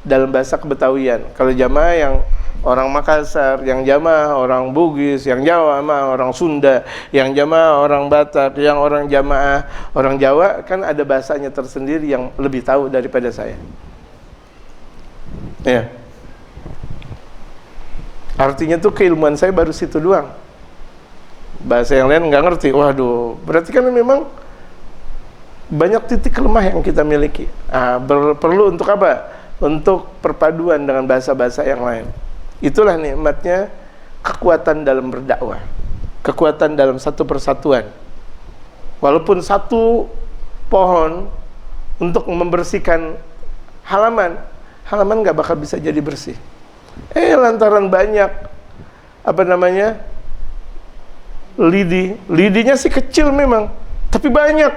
dalam bahasa Kebetawian. Kalau jamaah yang orang Makassar, yang jamaah orang Bugis, yang jamaah orang Sunda, yang jamaah orang Batak, yang orang jamaah orang Jawa, kan ada bahasanya tersendiri yang lebih tahu daripada saya. Ya, Artinya tuh keilmuan saya baru situ doang. Bahasa yang lain nggak ngerti. Waduh, berarti kan memang banyak titik lemah yang kita miliki. Perlu untuk apa? Untuk perpaduan dengan bahasa-bahasa yang lain. Itulah nikmatnya kekuatan dalam berdakwah, kekuatan dalam satu persatuan. Walaupun satu pohon untuk membersihkan halaman nggak bakal bisa jadi bersih. Lantaran banyak lidinya sih kecil memang, tapi banyak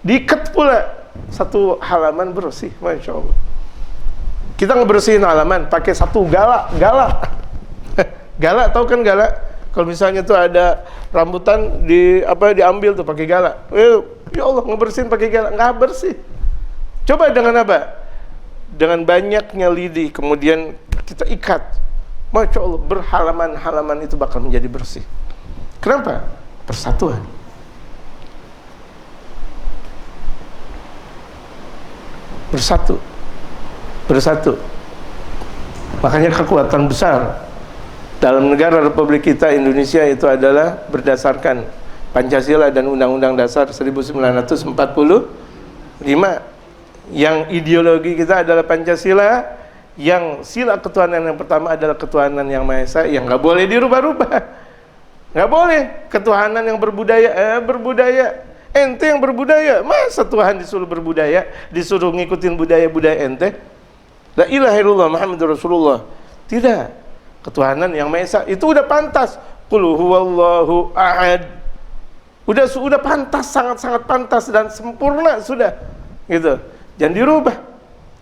diikat pula, satu halaman bersih, masya Allah. Kita ngebersihin halaman pakai satu galak. Galak, tahu kan galak? Kalau misalnya tuh ada rambutan diambil tuh pakai galak. Ya Allah, ngebersihin pakai galak nggak bersih. Coba dengan apa? Dengan banyaknya lidi, kemudian kita ikat, masya Allah, berhalaman-halaman itu bakal menjadi bersih. Kenapa? Persatuan. Bersatu. Makanya kekuatan besar dalam negara Republik kita Indonesia itu adalah berdasarkan Pancasila dan Undang-Undang Dasar 1945. Yang ideologi kita adalah Pancasila, yang sila ketuhanan yang pertama adalah ketuhanan yang Maha Esa, yang nggak boleh dirubah-rubah. Nggak boleh. Ketuhanan yang berbudaya. Ente yang berbudaya, masa Tuhan disuruh berbudaya, disuruh ngikutin budaya-budaya ente? La ilaha illallah Muhammadur Rasulullah. Tidak. Ketuhanan yang Maha Esa itu udah pantas. Qul huwallahu ahad. Udah pantas, sangat-sangat pantas dan sempurna sudah. Gitu. Jangan dirubah.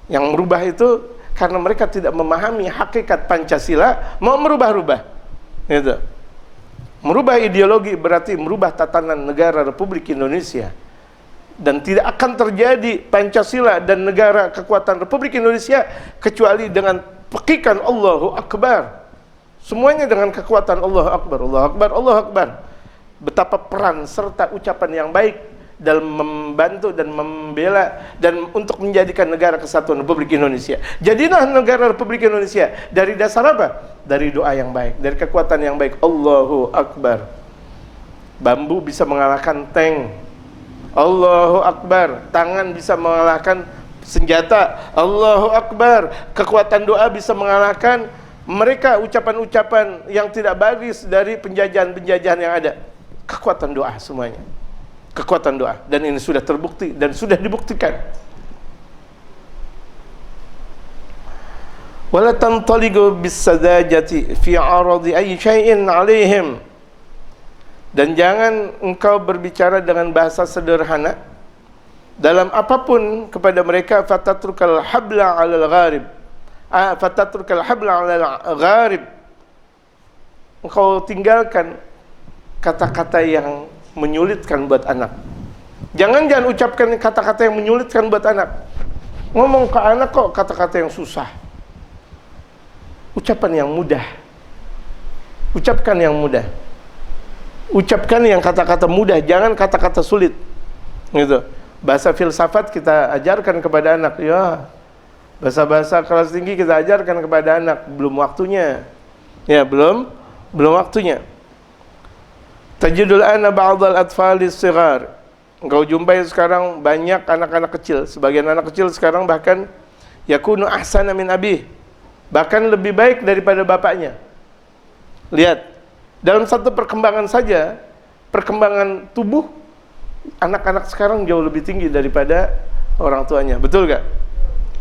Yang merubah itu karena mereka tidak memahami hakikat Pancasila, mau merubah-rubah. Gitu. Merubah ideologi berarti merubah tatanan negara Republik Indonesia. Dan tidak akan terjadi Pancasila dan negara kekuatan Republik Indonesia kecuali dengan pekikan Allahu Akbar. Semuanya dengan kekuatan Allahu Akbar, Allahu Akbar, Allahu Akbar. Betapa peran serta ucapan yang baik dalam membantu dan membela dan untuk menjadikan negara kesatuan Republik Indonesia. Jadilah negara Republik Indonesia dari dasar apa? Dari doa yang baik, dari kekuatan yang baik. Allahu Akbar. Bambu bisa mengalahkan tank. Allahu Akbar. Tangan bisa mengalahkan senjata. Allahu Akbar. Kekuatan doa bisa mengalahkan mereka ucapan-ucapan yang tidak bagus dari penjajahan-penjajahan yang ada. Kekuatan doa semuanya. Kekuatan doa, dan ini sudah terbukti dan sudah dibuktikan. Wala tantaligu bisadajati fi aradi ayyi syai'in 'alaihim. Dan jangan engkau berbicara dengan bahasa sederhana dalam apapun kepada mereka. Fatatrukal habla 'alal gharib. Fatatrukal habla 'alal gharib. Engkau tinggalkan kata-kata yang menyulitkan buat anak. Jangan ucapkan kata-kata yang menyulitkan buat anak. Ngomong ke anak kok kata-kata yang susah. Ucapan yang mudah. Ucapkan yang mudah. Ucapkan yang kata-kata mudah, jangan kata-kata sulit. Gitu. Bahasa filsafat kita ajarkan kepada anak, ya. Bahasa-bahasa kelas tinggi kita ajarkan kepada anak, belum waktunya. Ya, belum waktunya. Tajidul ana ba'dal atfalis sigar. Engkau jumpai sekarang banyak anak-anak kecil. Sebagian anak kecil sekarang bahkan yakunu ahsana min abih. Bahkan lebih baik daripada bapaknya. Lihat, dalam satu perkembangan saja, perkembangan tubuh anak-anak sekarang jauh lebih tinggi daripada orang tuanya. Betul gak?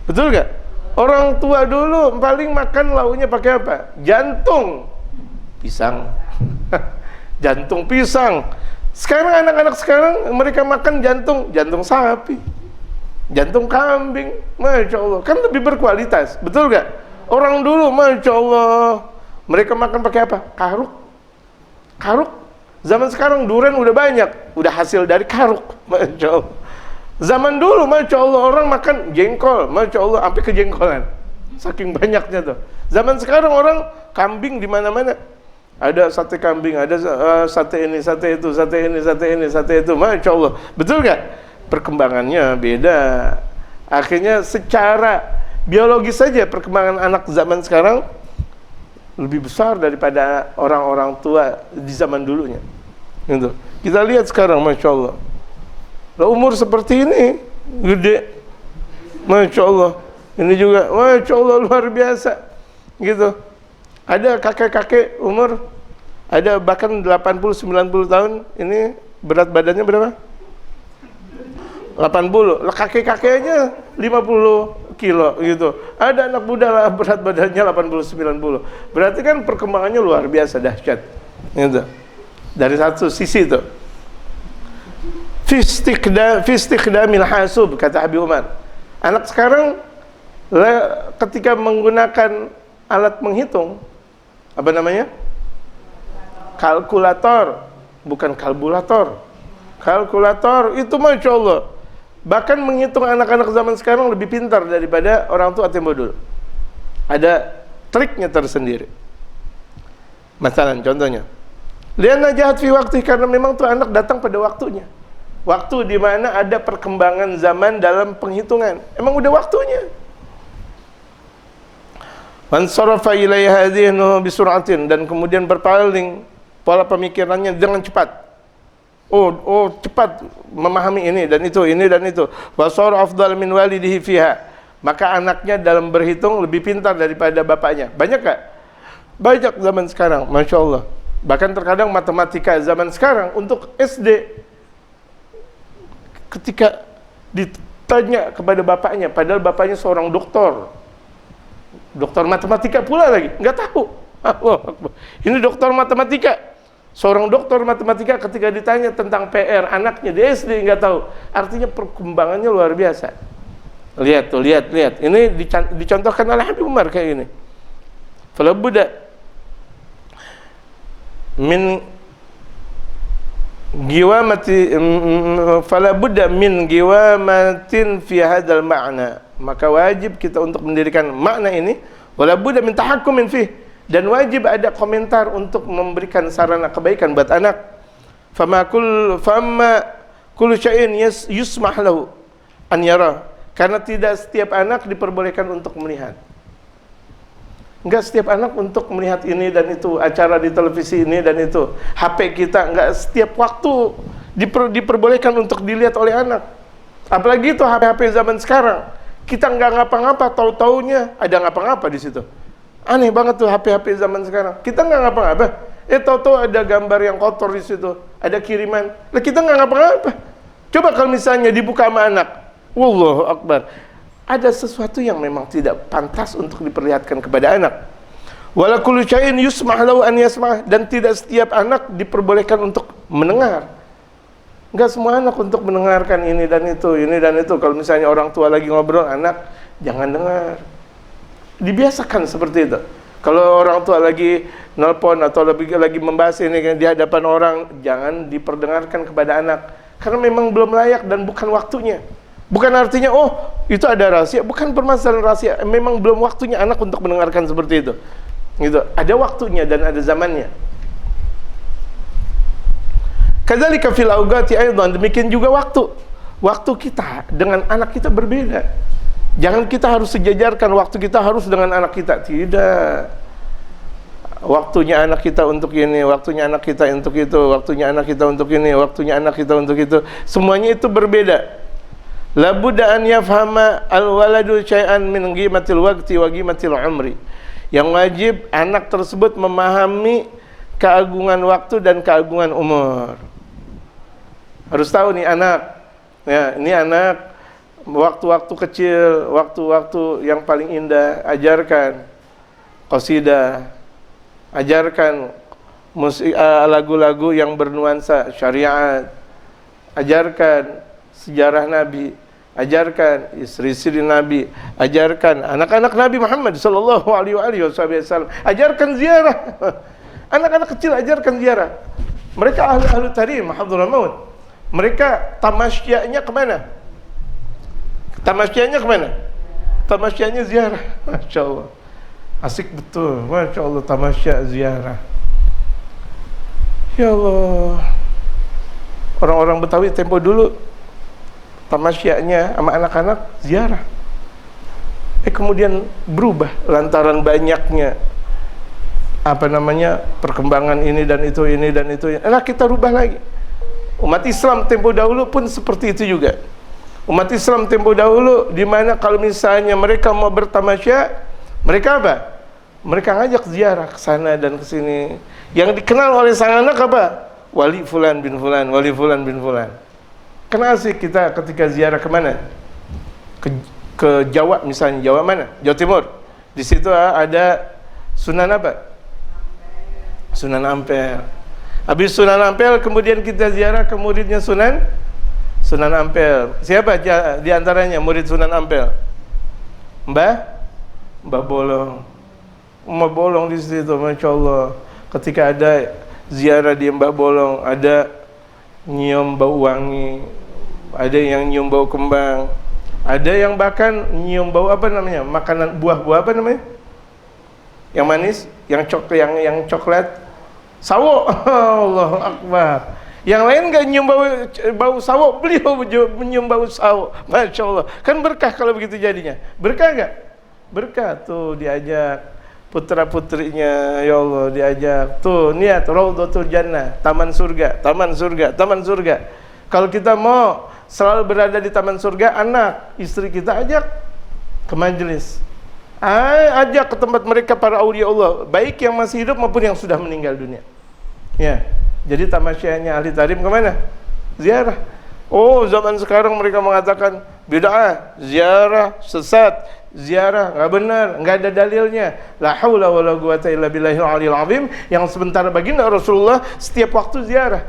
Betul gak? Orang tua dulu paling makan lauknya pakai apa? Jantung. Pisang. Jantung pisang. Sekarang anak-anak sekarang mereka makan jantung sapi, jantung kambing, masya Allah, kan lebih berkualitas, betul gak? Orang dulu, masya Allah, mereka makan pakai apa? Karuk. Zaman sekarang durian udah banyak, udah hasil dari karuk, masya Allah. Zaman dulu, masya Allah, orang makan jengkol, masya Allah, sampai kejengkolan, saking banyaknya tuh. Zaman sekarang orang kambing di mana-mana. Ada sate kambing, ada sate ini, sate itu, sate ini, sate ini, sate itu. Masya Allah. Betul gak? Perkembangannya beda. Akhirnya secara biologis saja perkembangan anak zaman sekarang lebih besar daripada orang-orang tua di zaman dulunya. Gitu. Kita lihat sekarang, Masya Allah. Lah umur seperti ini, gede. Masya Allah. Ini juga, Masya Allah, luar biasa. Gitu. Ada kakek-kakek umur, ada bahkan 80-90 tahun, ini berat badannya berapa? 80. Lah kakek-kakeknya 50 kilo gitu. Ada anak muda lah berat badannya 80-90. Berarti kan perkembangannya luar biasa dahsyat. Gitu. Dari satu sisi itu. Fistikdamil hasub, kata Habib Umar. Anak sekarang ketika menggunakan alat menghitung, apa namanya? Kalkulator, bukan kalkulator. Kalkulator itu Masya Allah. Bahkan menghitung anak-anak zaman sekarang lebih pintar daripada orang tua tempo dulu. Ada triknya tersendiri. Masalah contohnya. Liana jahat fi waktu, karena memang tuh anak datang pada waktunya. Waktu di mana ada perkembangan zaman dalam penghitungan. Emang udah waktunya. Wan sarafa ilaiha dhihnuhu bisur'atin, dan kemudian berpaling pola pemikirannya dengan cepat. Oh cepat memahami ini dan itu, ini dan itu. Wasara afdal min walidihi fiha. Maka anaknya dalam berhitung lebih pintar daripada bapaknya. Banyak gak? Banyak zaman sekarang, Masya Allah. Bahkan terkadang matematika zaman sekarang untuk SD, ketika ditanya kepada bapaknya, padahal bapaknya seorang doktor matematika pula lagi, nggak tahu. Ini dokter matematika, seorang dokter matematika ketika ditanya tentang PR anaknya di SD nggak tahu. Artinya perkembangannya luar biasa. Lihat tuh, lihat. Ini dicontohkan oleh Habib Umar kayak gini. Fala budda min giwamatin fi hadzal ma'na. Maka wajib kita untuk mendirikan makna ini, wala budda min tahakkumin fi, dan wajib ada komentar untuk memberikan sarana kebaikan buat anak. Fama kullu syai'in yusmah lahu an yara, karena tidak setiap anak diperbolehkan untuk melihat. Enggak setiap anak untuk melihat ini dan itu, acara di televisi ini dan itu. HP kita enggak setiap waktu diperbolehkan untuk dilihat oleh anak. Apalagi itu HP zaman sekarang. Kita enggak ngapa-ngapa, tahu-taunya ada ngapa-ngapa di situ. Aneh banget tuh HP zaman sekarang. Kita enggak ngapa-ngapa, tahu-tahu ada gambar yang kotor di situ, ada kiriman. Lah kita enggak ngapa-ngapa. Coba kalau misalnya dibuka sama anak, Wallahu Akbar, ada sesuatu yang memang tidak pantas untuk diperlihatkan kepada anak. Wala kullu syai'in yusmah lahu an yasmah, dan tidak setiap anak diperbolehkan untuk mendengar. Enggak semua anak untuk mendengarkan ini dan itu, ini dan itu. Kalau misalnya orang tua lagi ngobrol, anak jangan dengar. Dibiasakan seperti itu. Kalau orang tua lagi nelpon atau lagi membahas ini di hadapan orang, jangan diperdengarkan kepada anak, karena memang belum layak dan bukan waktunya. Bukan artinya, oh itu ada rahasia, bukan permasalahan rahasia, memang belum waktunya anak untuk mendengarkan seperti itu. Gitu. Ada waktunya dan ada zamannya. Kadzalika fil awqati aidan, demikian juga waktu. Waktu kita dengan anak kita berbeda. Jangan kita harus sejajarkan waktu kita harus dengan anak kita, tidak. Waktunya anak kita untuk ini, waktunya anak kita untuk itu, waktunya anak kita untuk ini, waktunya anak kita untuk itu. Semuanya itu berbeda. La budda an yafhama al-waladu syai'an min qimatil waqti wa qimatil umri. Yang wajib anak tersebut memahami keagungan waktu dan keagungan umur. Harus tahu nih anak. Ya, ini anak waktu-waktu kecil, waktu-waktu yang paling indah, ajarkan qasidah, ajarkan lagu-lagu yang bernuansa syariat, ajarkan sejarah Nabi, ajarkan istri-istri Nabi, ajarkan anak-anak Nabi Muhammad sallallahu alaihi wasallam, ajarkan ziarah. Anak-anak kecil ajarkan ziarah. Mereka ahli tarim, hadhurul maut. Mereka tamasyanya kemana? Tamasyanya kemana? Tamasyanya ziarah. Masya Allah, asik betul. Masya Allah, tamasya ziarah. Ya Allah, orang-orang Betawi tempo dulu tamasyanya sama anak-anak ziarah. Kemudian berubah lantaran banyaknya apa namanya, perkembangan ini dan itu. Nah, kita rubah lagi. Umat Islam tempo dahulu pun seperti itu juga. Umat Islam tempo dahulu, di mana kalau misalnya mereka mau bertamasya, mereka apa? Mereka ngajak ziarah ke sana dan ke sini. Yang dikenal oleh sang anak apa? Wali fulan bin fulan, wali fulan bin fulan. Kenal sih kita ketika ziarah kemana? Ke Jawa misalnya. Jawa mana? Jawa Timur. Di situ ada Sunan apa? Sunan Ampel. Habis Sunan Ampel, kemudian kita ziarah ke muridnya Sunan Ampel. Siapa di antaranya murid Sunan Ampel? Mbah Bolong. Mbah Bolong di situ, Masya Allah. Ketika ada ziarah di Mbah Bolong, ada nyium bau wangi, ada yang nyium bau kembang, ada yang bahkan nyium bau apa namanya? Makanan buah-buah apa namanya? Yang manis, yang coklat. Sawo. Allahu Akbar. Yang lain nggak nyium bau sawo, beliau menyium bau sawo. Masya Allah. Kan berkah kalau begitu jadinya. Berkah nggak? Berkah tuh, diajak putra-putrinya, ya Allah, diajak. Tuh, niat Raudhatul Jannah, taman surga. Kalau kita mau selalu berada di taman surga, anak, istri kita ajak ke majelis. Ajak ke tempat mereka para aulia Allah, baik yang masih hidup maupun yang sudah meninggal dunia. Ya. Jadi tamasyanya ahli tarim kemana? Ziarah. Oh, zaman sekarang mereka mengatakan bid'ah, ziarah sesat, ziarah nggak benar, nggak ada dalilnya. La haula wala quwata illa billahil aliyil azim. Yang sementara baginda Rasulullah setiap waktu ziarah.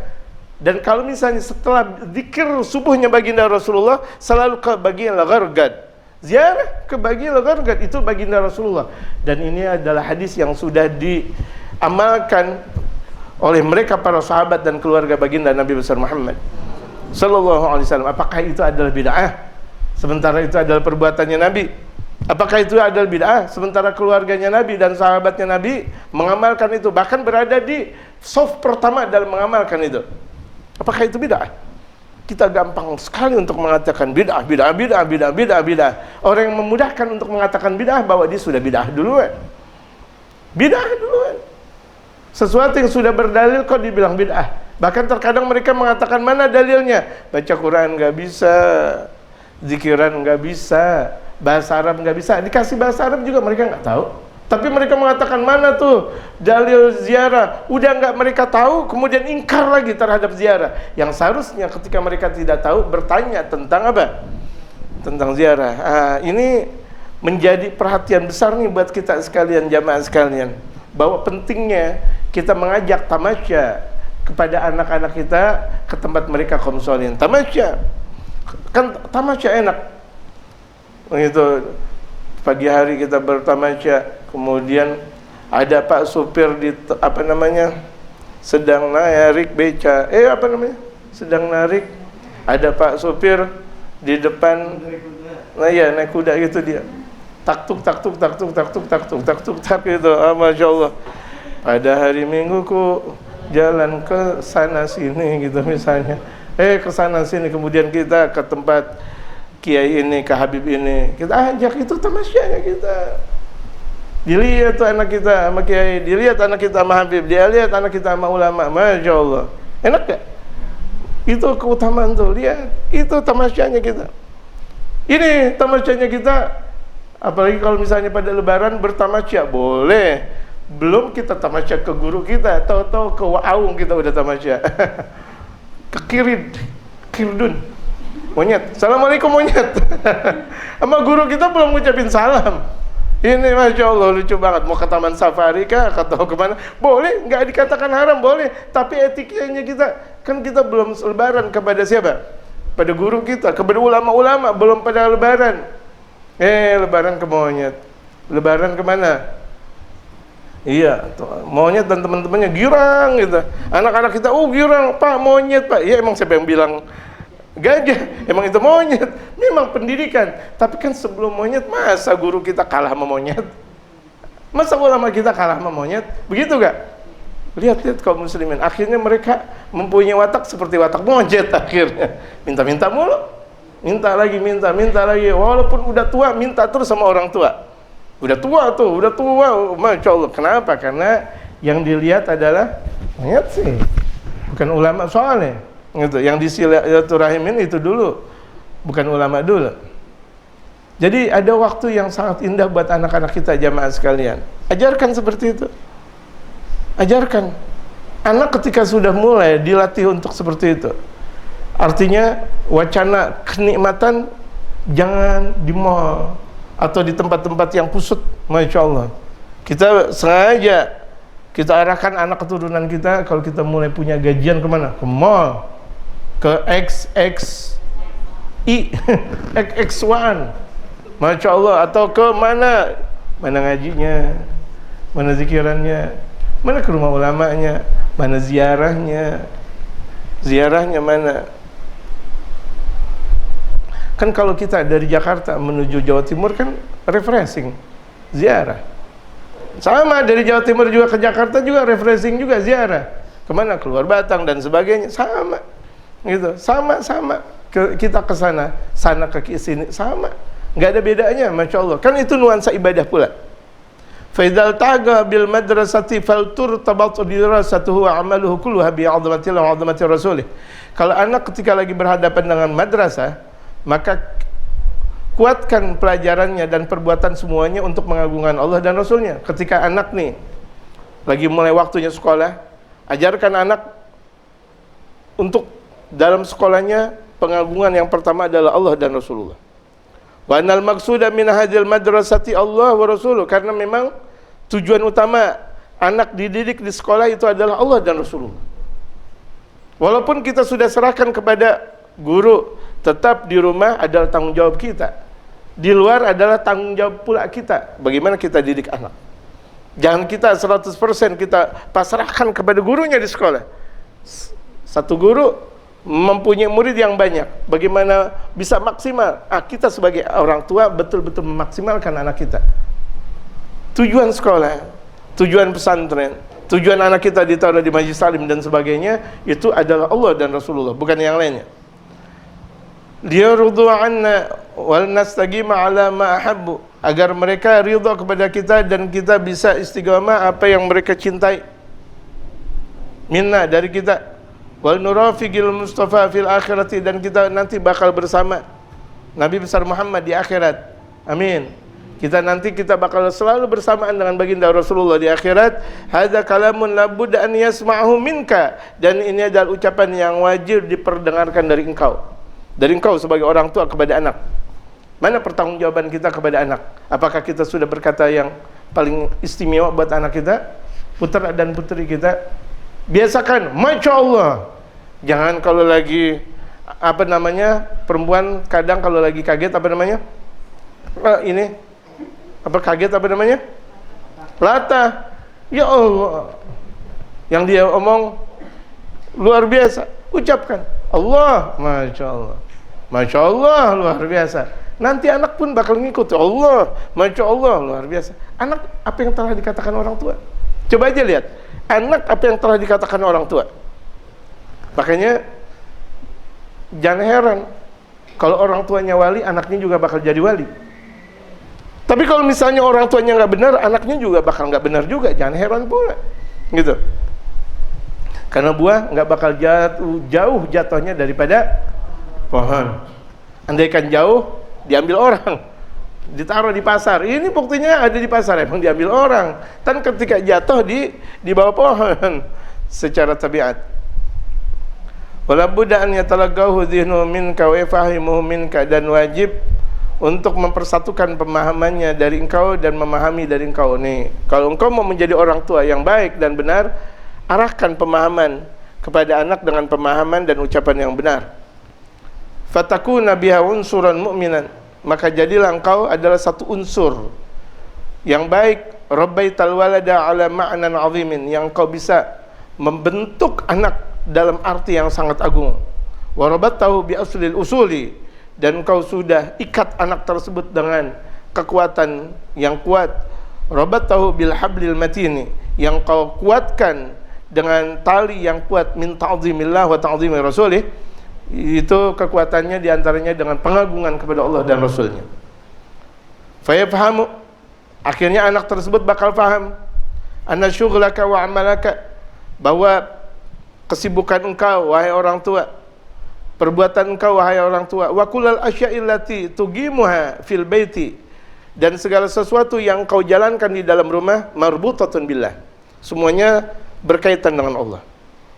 Dan kalau misalnya setelah zikir subuhnya baginda Rasulullah selalu ke bagian Gharqad. Ziarah ke bagian Gharqad itu baginda Rasulullah. Dan ini adalah hadis yang sudah diamalkan oleh mereka para sahabat dan keluarga baginda Nabi besar Muhammad sallallahu alaihi wasallam. Apakah itu adalah bid'ah sementara itu adalah perbuatannya Nabi? Apakah itu adalah bid'ah sementara keluarganya Nabi dan sahabatnya Nabi mengamalkan itu, bahkan berada di saf pertama dalam mengamalkan itu? Apakah itu bid'ah? Kita gampang sekali untuk mengatakan bid'ah. Orang yang memudahkan untuk mengatakan bid'ah bahwa dia sudah bid'ah duluan. Sesuatu yang sudah berdalil kok dibilang bid'ah. Bahkan terkadang mereka mengatakan mana dalilnya? Baca Quran nggak bisa, zikiran nggak bisa, bahasa Arab nggak bisa. Dikasih bahasa Arab juga mereka nggak tahu. Tapi mereka mengatakan mana tuh dalil ziarah? Udah nggak mereka tahu, kemudian ingkar lagi terhadap ziarah. Yang seharusnya ketika mereka tidak tahu bertanya tentang apa? Tentang ziarah. Ini menjadi perhatian besar nih buat kita sekalian, jamaah sekalian, bahwa pentingnya kita mengajak tamasya kepada anak-anak kita ke tempat mereka kaum sholihin. Tamasya, kan tamasya enak. Begitu pagi hari kita bertamasya, kemudian ada Pak supir di sedang narik beca, sedang narik, ada Pak supir di depan, naik kuda gitu dia. Tak tuk gitu. Masya Allah. Pada hari Minggu ku jalan ke sana sini gitu misalnya. Ke sana sini, kemudian kita ke tempat kiai ini, ke Habib ini. Kita ajak, itu tamasyanya kita. Dilihat tuh anak kita sama kiai, dilihat anak kita sama Habib, dia lihat anak kita sama ulama. Masya Allah. Enak gak? Itu keutamaan tuh. Lihat, itu tamasyanya kita. Ini tamasyanya kita. Apalagi kalau misalnya pada lebaran bertamasya, boleh. Belum kita tamasya ke guru kita, tahu-tahu ke Waung kita udah tamasya. Ke Kirdun. Monyet. Assalamualaikum monyet. Sama guru kita belum ngucapin salam. Ini Masya Allah lucu banget. Mau ke taman safari kah? Atau kemana? Boleh, nggak dikatakan haram, boleh. Tapi etikanya kita, kan kita belum lebaran kepada siapa? Pada guru kita, kepada ulama-ulama, belum pada lebaran. Lebaran ke monyet. Lebaran kemana? Iya, monyet dan teman-temannya girang gitu. Anak-anak kita, girang, Pak, monyet, Pak. Ya emang siapa yang bilang gajah? Emang itu monyet. Memang pendidikan. Tapi kan sebelum monyet, masa guru kita kalah sama monyet? Masa ulama kita kalah sama monyet? Begitu gak? Lihat kaum muslimin. Akhirnya mereka mempunyai watak seperti watak monyet akhirnya. Minta-minta mulu. Minta lagi. Walaupun udah tua, minta terus sama orang tua. Udah tua, Masya Allah. Kenapa? Karena Yang dilihat adalah niat sih, bukan ulama soalnya. Gitu. Yang disilaturahmin itu dulu, bukan ulama dulu. Jadi ada waktu yang sangat indah buat anak-anak kita jamaah sekalian. Ajarkan seperti itu. Ajarkan. Anak ketika sudah mulai dilatih untuk seperti itu. Artinya wacana kenikmatan jangan di mall atau di tempat-tempat yang kusut. Masya Allah. Kita sengaja kita arahkan anak keturunan kita kalau kita mulai punya gajian kemana? Ke mall, ke XXI, XX1, Masya Allah, atau ke mana ngajinya, mana zikirannya, mana ke rumah ulamanya, mana ziarahnya mana. Kan kalau kita dari Jakarta menuju Jawa Timur kan refreshing, ziarah. Sama dari Jawa Timur juga ke Jakarta juga refreshing juga, ziarah. Kemana? Keluar Batang dan sebagainya, sama gitu, sama kita ke sana ke sini sama, nggak ada bedanya, Masya Allah. Kan itu nuansa ibadah pula. Faidal taga bil madrasati faltur tabatu dirasatuhu wa amaluhu kulluha bi 'azmatillah wa 'azmati rasulih. Kalau anak ketika lagi berhadapan dengan madrasah, maka kuatkan pelajarannya dan perbuatan semuanya untuk mengagungkan Allah dan Rasulnya. Ketika anak nih lagi mulai waktunya sekolah, ajarkan anak untuk dalam sekolahnya pengagungan yang pertama adalah Allah dan Rasulullah. Wa anal maqsuda min hadhil madrasati Allah wa Rasuluh, karena memang tujuan utama anak dididik di sekolah itu adalah Allah dan Rasulullah. Walaupun kita sudah serahkan kepada guru, tetap di rumah adalah tanggung jawab kita. Di luar adalah tanggung jawab pula kita. Bagaimana kita didik anak. Jangan kita 100% kita pasrahkan kepada gurunya di sekolah. Satu guru mempunyai murid yang banyak. Bagaimana bisa maksimal? Kita sebagai orang tua betul-betul memaksimalkan anak kita. Tujuan sekolah, tujuan pesantren, tujuan anak kita ditaruh di majlis salim dan sebagainya, itu adalah Allah dan Rasulullah, bukan yang lainnya. Liyarudhu anna wal nastaqima ala ma ahabbu, agar mereka ridha kepada kita dan kita bisa istiqamah apa yang mereka cintai. Minna, dari kita. Wal nurafiqil mustafa fil akhirati, dan kita nanti bakal bersama Nabi besar Muhammad di akhirat. Amin. Kita bakal selalu bersamaan dengan baginda Rasulullah di akhirat. Hadza kalamun labudda an yasma'hu minka, dan ini adalah ucapan yang wajib diperdengarkan dari engkau. Dari engkau sebagai orang tua kepada anak. Mana pertanggungjawaban kita kepada anak? Apakah kita sudah berkata yang paling istimewa buat anak kita, putra dan putri kita? Biasakan, Masya Allah. Jangan kalau lagi perempuan kadang kalau lagi kaget kaget latah. Ya Allah, yang dia omong luar biasa. Ucapkan Allah, Masya Allah, Masya Allah, luar biasa. Nanti anak pun bakal ngikut. Allah, Masya Allah, luar biasa. Anak, apa yang telah dikatakan orang tua? Coba aja lihat, anak apa yang telah dikatakan orang tua. Makanya jangan heran kalau orang tuanya wali, anaknya juga bakal jadi wali. Tapi kalau misalnya orang tuanya nggak benar, anaknya juga bakal nggak benar juga. Jangan heran pula, gitu. Karena buah nggak bakal jauh jatuhnya daripada pohon. Andaikan jauh, diambil orang, ditaruh di pasar. Ini buktinya ada di pasar, emang diambil orang. Dan ketika jatuh di bawah pohon secara tabiat. Wala budda an yatalaqahu dhihnu minka wa yafahimuhu minka, dan wajib untuk mempersatukan pemahamannya dari engkau dan memahami dari engkau. Nih, kalau engkau mau menjadi orang tua yang baik dan benar, arahkan pemahaman kepada anak dengan pemahaman dan ucapan yang benar. Fatakuna biha unsuran mu'minan, maka jadilah engkau adalah satu unsur yang baik. Rabbaital walada ala ma'nan 'azimin, yang engkau bisa membentuk anak dalam arti yang sangat agung. Wa rabattahu bi aslil usuli, dan engkau sudah ikat anak tersebut dengan kekuatan yang kuat. Rabattahu bil hablil matini, yang kau kuatkan dengan tali yang kuat, min ta'zimillah wa ta'zimi rasulih. Itu kekuatannya diantaranya dengan pengagungan kepada Allah dan Rasulnya. Fayafhamu, akhirnya anak tersebut bakal faham. anna syughlaka wa amalaka, bahwa kesibukan engkau wahai orang tua, perbuatan engkau wahai orang tua, wa kullal asya'il lati tugimuha fil baiti, dan segala sesuatu yang kau jalankan di dalam rumah, marbutatun billah, semuanya berkaitan dengan Allah,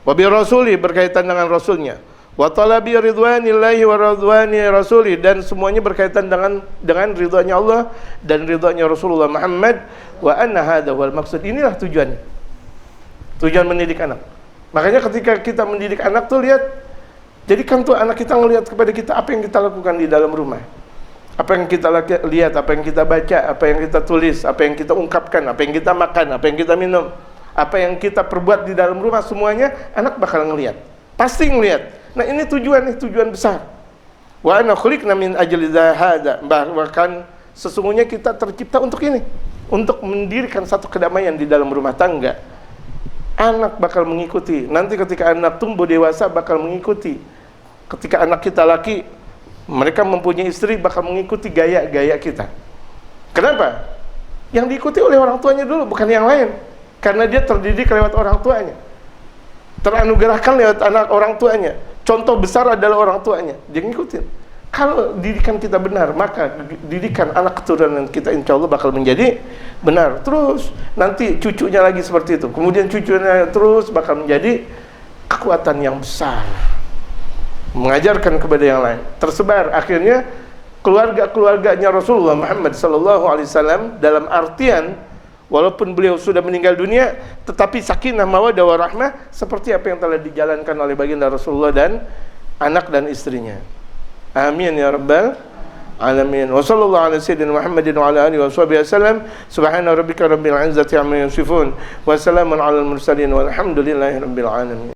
wa bi rasuli, berkaitan dengan rasulnya, wa talabi ridwanillahi wa ridwani rasuli, dan semuanya berkaitan dengan ridhonya Allah dan ridhonya Rasulullah Muhammad, wa anna hadza wal maksud. Inilah tujuan mendidik anak. Makanya ketika kita mendidik anak tuh lihat, jadikan tuh anak kita ngelihat kepada kita apa yang kita lakukan di dalam rumah, apa yang kita lihat, apa yang kita baca, apa yang kita tulis, apa yang kita ungkapkan, apa yang kita makan, apa yang kita minum, apa yang kita perbuat di dalam rumah, semuanya anak bakal ngelihat, pasti ngelihat. Nah ini tujuan besar. Wa ana khuliqna min ajli hadza, bahkan sesungguhnya kita tercipta untuk ini, untuk mendirikan satu kedamaian di dalam rumah tangga. Anak bakal mengikuti. Nanti ketika anak tumbuh dewasa bakal mengikuti. Ketika anak kita laki, mereka mempunyai istri, bakal mengikuti gaya-gaya kita. Kenapa? Yang diikuti oleh orang tuanya dulu, bukan yang lain. Karena dia terdidik lewat orang tuanya, teranugerahkan lewat anak orang tuanya. Contoh besar adalah orang tuanya, dia ngikutin. Kalau didikan kita benar, maka didikan anak keturunan kita insya Allah bakal menjadi benar. Terus nanti cucunya lagi seperti itu, kemudian cucunya terus bakal menjadi kekuatan yang besar, mengajarkan kepada yang lain, tersebar. Akhirnya keluarganya Rasulullah Muhammad SAW, dalam artian walaupun beliau sudah meninggal dunia, tetapi sakinah mawaddah warahmah seperti apa yang telah dijalankan oleh baginda Rasulullah dan anak dan istrinya. Amin ya rabbal alamin. Wa sallallahu ala sayyidina Muhammadin wa ala alihi washabihi wasallam. Subhana rabbika rabbil izzati amma yasifun wa salamun alal mursalin walhamdulillahi rabbil alamin.